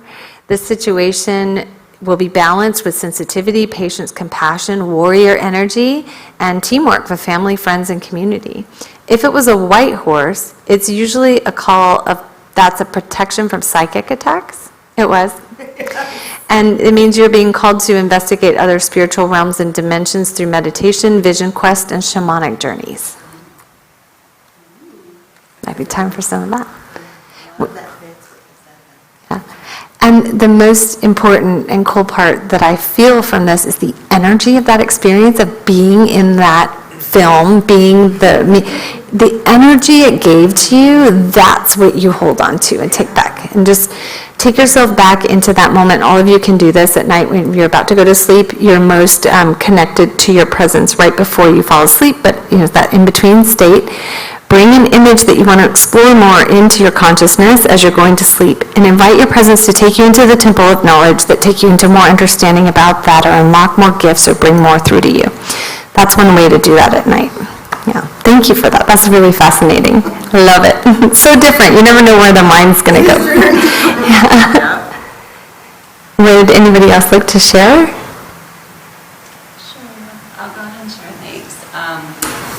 Speaker 3: This situation will be balanced with sensitivity, patience, compassion, warrior energy, and teamwork with family, friends, and community. If it was a white horse, it's usually a call of, that's a protection from psychic attacks. It was. And it means you're being called to investigate other spiritual realms and dimensions through meditation, vision quest, and shamanic journeys. Might be time for some of that. Yeah. And the most important and cool part that I feel from this is the energy of that experience of being in that film, being the energy it gave to you, that's what you hold on to and take back. And just take yourself back into that moment. All of you can do this at night when you're about to go to sleep. You're most connected to your presence right before you fall asleep, but that in-between state. Bring an image that you want to explore more into your consciousness as you're going to sleep, and invite your presence to take you into the temple of knowledge that take you into more understanding about that, or unlock more gifts, or bring more through to you. That's one way to do that at night. Yeah, thank you for that. That's really fascinating. I love it. It's so different. You never know where the mind's going to go. Yeah. Would anybody else like to share?
Speaker 7: Sure. I'll go ahead and share. Thanks.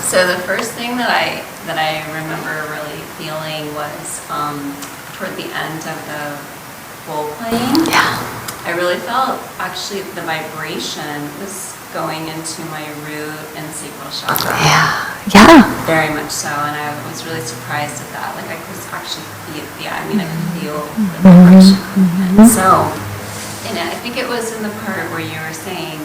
Speaker 7: So the first thing that I remember really feeling was toward the end of the bowl playing.
Speaker 3: Yeah.
Speaker 7: I really felt actually the vibration was going into my root and sacral chakra.
Speaker 3: Yeah.
Speaker 7: Very much so, and I was really surprised at that. Like I could actually feel, I could feel the vibration. And so, and I think it was in the part where you were saying,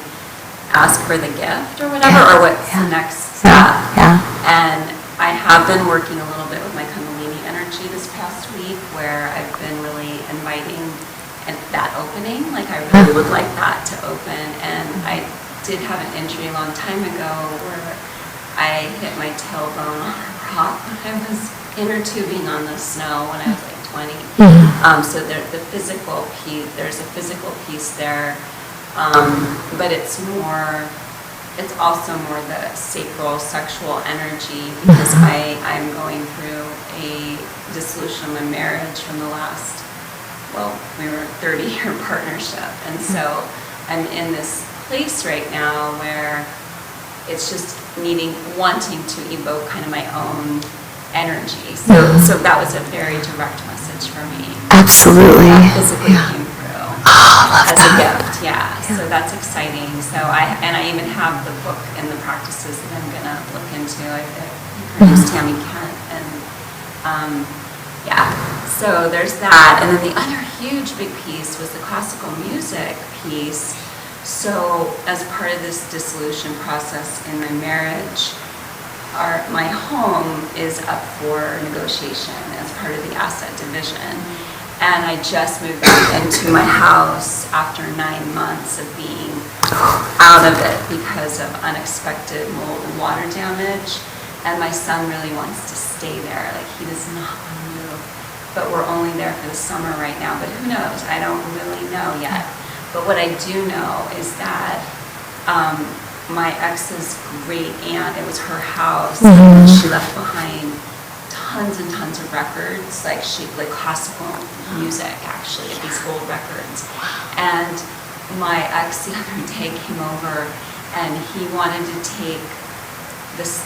Speaker 7: ask for the gift or whatever, or what's the next step.
Speaker 3: Yeah.
Speaker 7: And I have been working a little bit with my Kundalini energy this past week, where I've been really inviting that opening. Like I really would like that to open, and I did have an injury a long time ago where I hit my tailbone on a rock when I was inner tubing on the snow when I was like 20. So the physical piece, there's a physical piece there, but it's also more the sacral sexual energy because I'm going through a dissolution of my marriage from the last, we were a 30-year partnership. And so I'm in this place right now where it's just wanting to evoke kind of my own energy. So that was a very direct message for me.
Speaker 8: Absolutely.
Speaker 7: That physically came through as a gift. Yeah. So that's exciting. So I even have the book and the practices that I'm gonna look into. I produced Tammy Kent and so there's that. And then the other huge big piece was the classical music piece. So as part of this dissolution process in my marriage, my home is up for negotiation as part of the asset division. And I just moved back into my house after 9 months of being out of it because of unexpected mold and water damage. And my son really wants to stay there. Like, he does not want to move. But we're only there for the summer right now. But who knows? I don't really know yet. But what I do know is that my ex's great aunt, it was her house, and she left behind tons and tons of records, like classical music, actually, these old records. And my ex the other day came over, and he wanted to take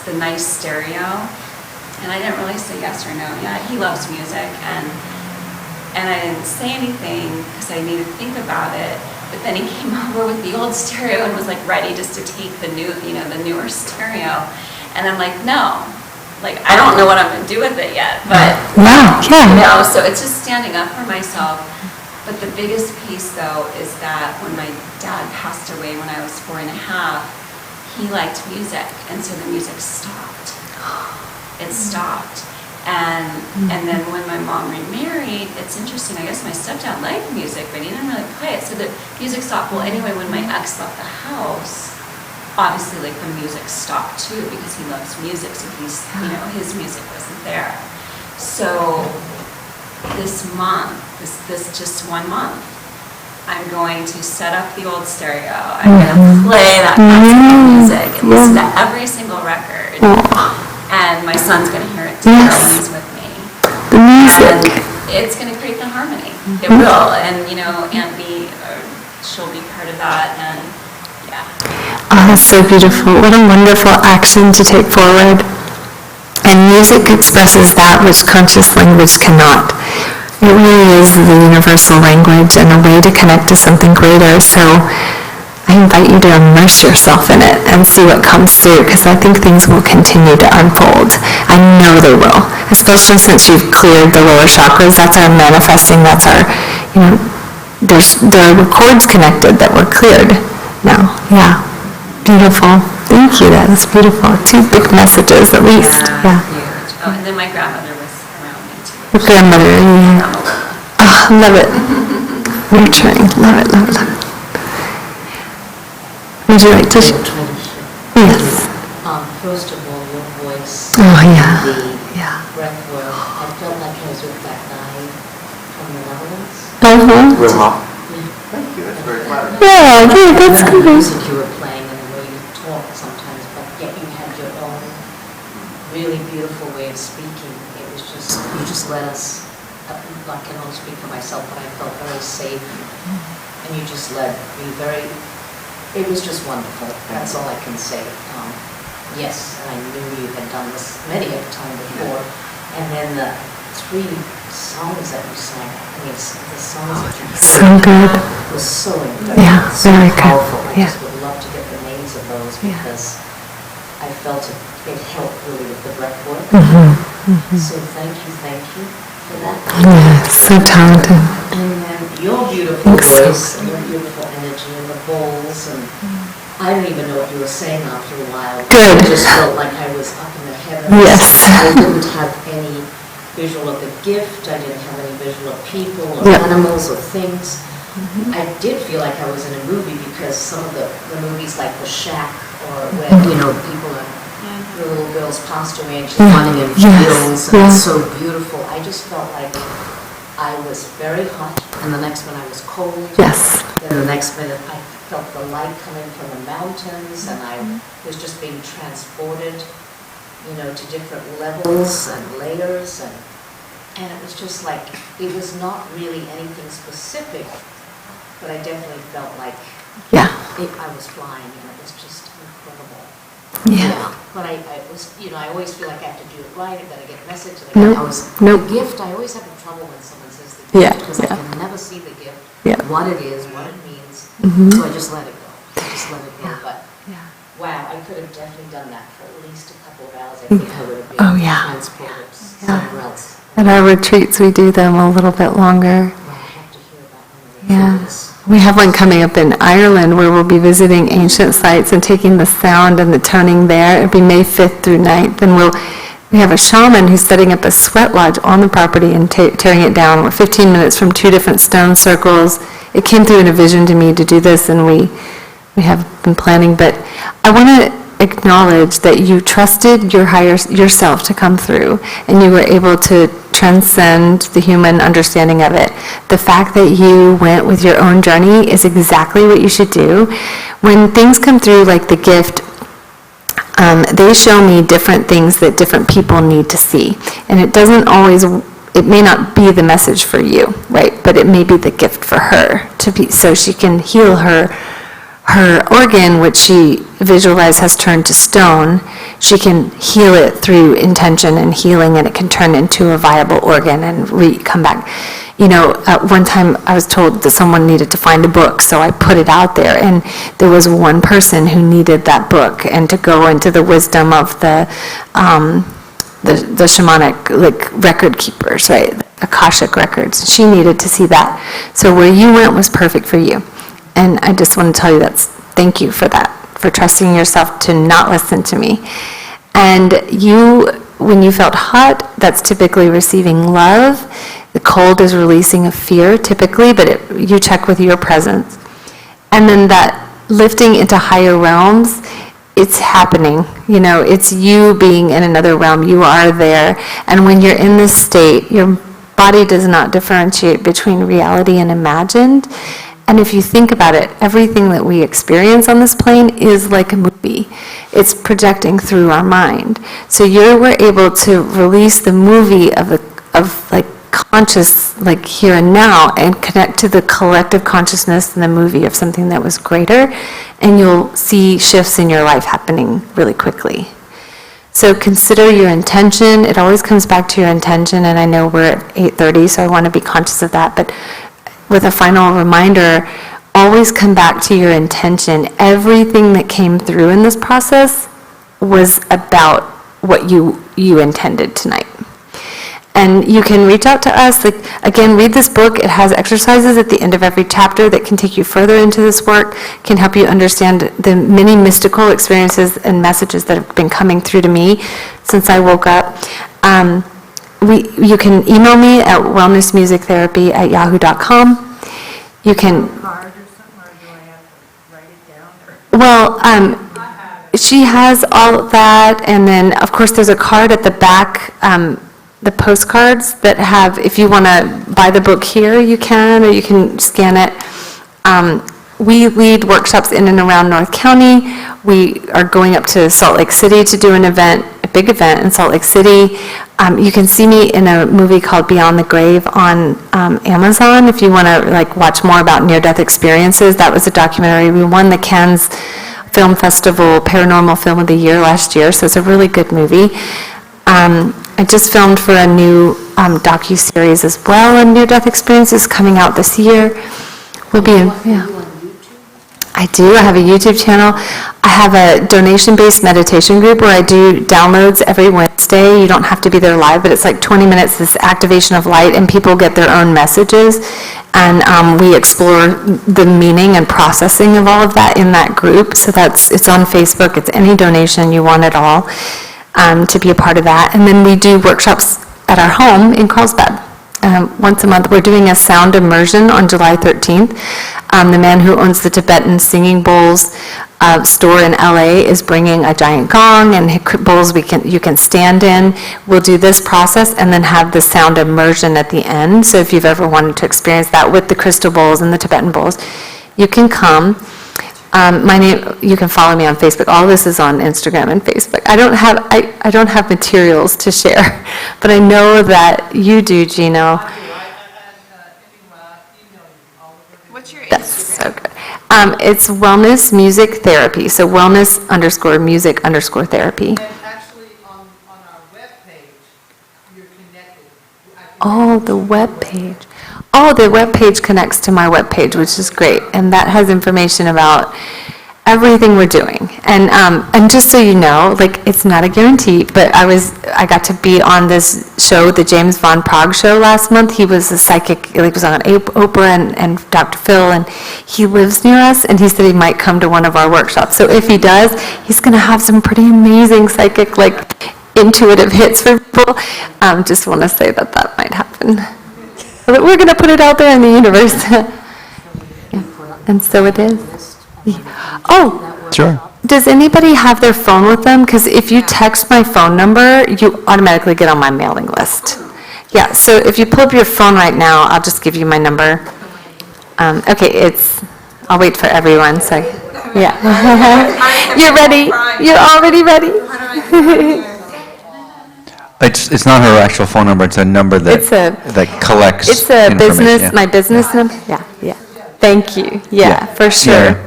Speaker 7: the nice stereo, and I didn't really say yes or no yet. He loves music, and I didn't say anything because I needed to think about it. But then he came over with the old stereo and was like ready just to take the newer stereo. And I'm like, no, like I don't know what I'm gonna do with it yet. But so it's just standing up for myself. But the biggest piece though is that when my dad passed away when I was 4.5, he liked music, and so the music stopped. It stopped. And then when my mom remarried, it's interesting, I guess my stepdad liked music, but he didn't really play it, so the music stopped. Well, anyway, when my ex left the house, obviously, like, the music stopped too, because he loves music, so his music wasn't there. So this month, this just 1 month, I'm going to set up the old stereo, I'm going to play that classical music, and listen to every single record. And my son's going to hear it too, he's with me.
Speaker 8: The music.
Speaker 7: And it's going to create the harmony. It will. And, Aunt B, she'll be part of that. And,
Speaker 8: Oh, that's so beautiful. What a wonderful action to take forward. And music expresses that which conscious language cannot. It really is the universal language and a way to connect to something greater. So I invite you to immerse yourself in it and see what comes through, because I think things will continue to unfold. I know they will, especially since you've cleared the lower chakras. That's our manifesting, that's our, there were cords connected that were cleared now. Yeah, beautiful. Thank you, that is beautiful. 2 big messages at least. Yeah.
Speaker 7: huge. Oh, and then my grandmother was around me too.
Speaker 8: Your grandmother, love it. Nurturing, love it, love it, love it. Would you like to? Yes.
Speaker 9: First of all, your voice.
Speaker 8: Oh, yeah.
Speaker 9: The breath work. I felt like I was with that guy from the Netherlands.
Speaker 2: Wim Hof. Thank you. That's very flattering.
Speaker 8: Yeah, that's
Speaker 9: The
Speaker 8: good.
Speaker 9: music you were playing and the way you talk sometimes, but yet you had your own really beautiful way of speaking. It was just, you just let us, I can only speak for myself, but I felt very safe. And you just led me it was just wonderful. That's all I can say. Yes, and I knew you had done this many a time before. And then the 3 songs that you sang, the songs that you
Speaker 8: So good.
Speaker 9: was so incredible.
Speaker 8: Yeah,
Speaker 9: so
Speaker 8: very good.
Speaker 9: powerful. I
Speaker 8: Yeah.
Speaker 9: just would love to get the names of those
Speaker 8: Yeah.
Speaker 9: because I felt it helped really with the breath work. So thank you for that.
Speaker 8: Yeah, so talented.
Speaker 9: And then your beautiful voice and your beautiful energy and the bowls, and I don't even know what you were saying after a while.
Speaker 8: Good.
Speaker 9: I just felt like I was up in the heavens.
Speaker 8: Yes.
Speaker 9: I didn't have any visual of the gift. I didn't have any visual of people or animals or things. I did feel like I was in a movie because some of the movies like The Shack or when, people are, the little girl's passed away and she's running in fields and it's so beautiful. I just felt like I was very hot and the next minute I was cold.
Speaker 8: Yes.
Speaker 9: Then the next minute I felt the light coming from the mountains and I was just being transported, to different levels and layers and it was just like, it was not really anything specific, but I definitely felt like I was flying and it was just incredible.
Speaker 8: Yeah.
Speaker 9: But I was, I always feel like I have to do it right, and then I get a message, and the gift, I always have trouble when someone says the gift, because I can never see the gift, what it is, what it means, so I just let it go. But wow, I could have definitely done that for at least a couple of hours. I think I would have been transported somewhere else.
Speaker 8: At our retreats, we do them a little bit longer.
Speaker 9: Well, I have to hear about one of those.
Speaker 8: We have one coming up in Ireland where we'll be visiting ancient sites and taking the sound and the toning there. It'll be May 5th through 9th. And we have a shaman who's setting up a sweat lodge on the property and tearing it down. We're 15 minutes from 2 different stone circles. It came through in a vision to me to do this, and we have been planning. But I want to acknowledge that you trusted your higher yourself to come through, and you were able to transcend the human understanding of it. The fact that you went with your own journey is exactly what you should do. When things come through like the gift, they show me different things that different people need to see. And it may not be the message for you, right? But it may be the gift for her so she can heal her organ, which she visualized has turned to stone. She can heal it through intention and healing, and it can turn into a viable organ and come back. At one time I was told that someone needed to find a book, so I put it out there, and there was one person who needed that book and to go into the wisdom of the shamanic record keepers, right? Akashic records. She needed to see that. So where you went was perfect for you. And I just want to tell you thank you for that, for trusting yourself to not listen to me. And when you felt hot, that's typically receiving love. The cold is releasing of fear, typically, but you check with your presence. And then that lifting into higher realms, it's happening. It's you being in another realm. You are there. And when you're in this state, your body does not differentiate between reality and imagined. And if you think about it, everything that we experience on this plane is like a movie. It's projecting through our mind. So you were able to release the movie of conscious, like here and now, and connect to the collective consciousness in the movie of something that was greater, and you'll see shifts in your life happening really quickly. So consider your intention. It always comes back to your intention, and I know we're at 8:30, so I want to be conscious of that. But with a final reminder, always come back to your intention. Everything that came through in this process was about what you intended tonight. And you can reach out to us. Again, read this book. It has exercises at the end of every chapter that can take you further into this work, can help you understand the many mystical experiences and messages that have been coming through to me since I woke up. You can email me at wellnessmusictherapy@yahoo.com. You can.
Speaker 4: Card or something, or do I have to write it down?
Speaker 8: Well, she has all of that, and then of course there's a card at the back. The postcards that have, if you want to buy the book here, you can, or you can scan it. We lead workshops in and around North County. We are going up to Salt Lake City to do an event, a big event in Salt Lake City. You can see me in a movie called Beyond the Grave on Amazon if you want to watch more about near-death experiences. That was a documentary. We won the Cannes Film Festival Paranormal Film of the Year last year, so it's a really good movie. I just filmed for a new docu-series as well on near-death experiences coming out this year. We'll be in, yeah. I do. I have a YouTube channel. I have a donation-based meditation group where I do downloads every Wednesday. You don't have to be there live, but it's like 20 minutes, this activation of light, and people get their own messages. And we explore the meaning and processing of all of that in that group. So it's on Facebook. It's any donation you want at all to be a part of that. And then we do workshops at our home in Carlsbad once a month. We're doing a sound immersion on July 13th. The man who owns the Tibetan singing bowls store in LA is bringing a giant gong and bowls you can stand in. We'll do this process and then have the sound immersion at the end. So if you've ever wanted to experience that with the crystal bowls and the Tibetan bowls, you can come. My name, you can follow me on Facebook. All this is on Instagram and Facebook. I don't have materials to share, but I know that you do, Gino.
Speaker 5: What's your
Speaker 8: That's
Speaker 5: Instagram?
Speaker 8: so good. It's wellness music therapy. So wellness_music_therapy.
Speaker 10: And actually, on our webpage, you're connected.
Speaker 8: Oh, the web page. Oh, the web page connects to my web page, which is great, and that has information about everything we're doing. And just so you know, like, it's not a guarantee, but I got to be on this show, the James Von Prague show last month. He was a psychic. He was on Oprah and Dr. Phil, and he lives near us, and he said he might come to one of our workshops. So if he does, he's going to have some pretty amazing psychic, like, intuitive hits for people. Just want to say that might happen. But we're going to put it out there in the universe. Yeah. And so it is. Oh,
Speaker 2: Sure.
Speaker 8: does anybody have their phone with them? Because if you text my phone number, you automatically get on my mailing list. Yeah, so if you pull up your phone right now, I'll just give you my number. Okay, I'll wait for everyone, so, yeah. You're ready? You're already ready?
Speaker 2: It's not her actual phone number, it's a number that collects
Speaker 8: It's a
Speaker 2: information,
Speaker 8: business,
Speaker 2: yeah.
Speaker 8: my business number? Yeah. Thank you. Yeah, for sure.
Speaker 2: Yeah.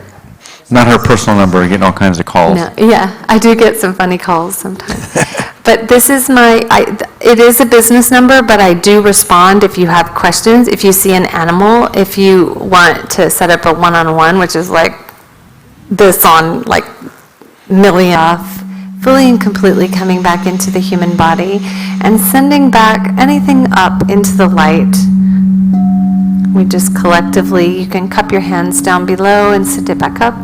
Speaker 2: Not her personal number, we're getting all kinds of calls.
Speaker 8: No, yeah, I do get some funny calls sometimes. But this is it is a business number, but I do respond if you have questions, if you see an animal, if you want to set up a one-on-one, which is like this on like million off, fully and completely coming back into the human body and sending back anything up into the light. We just collectively, you can cup your hands down below and sit it back up.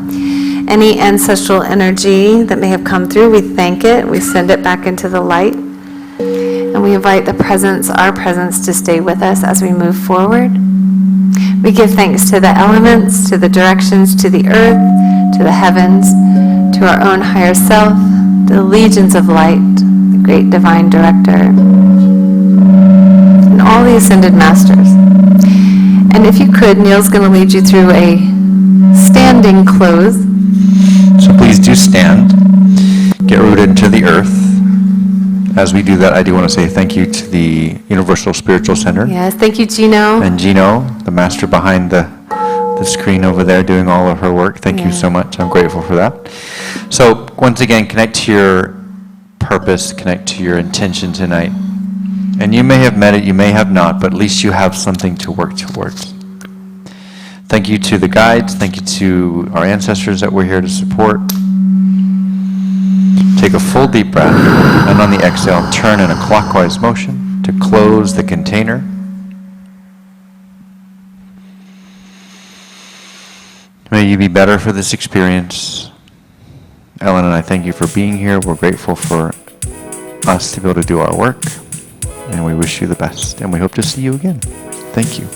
Speaker 8: Any ancestral energy that may have come through, we thank it, we send it back into the light, and we invite our presence to stay with us as we move forward. We give thanks to the elements, to the directions, to the earth, to the heavens, to our own higher self, to the legions of light, the great divine director, and all the ascended masters. And if you could, Neil's going to lead you through a standing close.
Speaker 2: So please do stand, get rooted into the earth. As we do that, I do want to say thank you to the Universal Spiritual Center.
Speaker 8: Yes, thank you, Gino.
Speaker 2: And Gino, the master behind the screen over there doing all of her work. Thank you so much. I'm grateful for that. So once again, connect to your purpose, connect to your intention tonight. And you may have met it, you may have not, but at least you have something to work towards. Thank you to the guides. Thank you to our ancestors that we're here to support. Take a full deep breath, and on the exhale, turn in a clockwise motion to close the container. May you be better for this experience. Ellen and I thank you for being here. We're grateful for us to be able to do our work. And we wish you the best. And we hope to see you again. Thank you.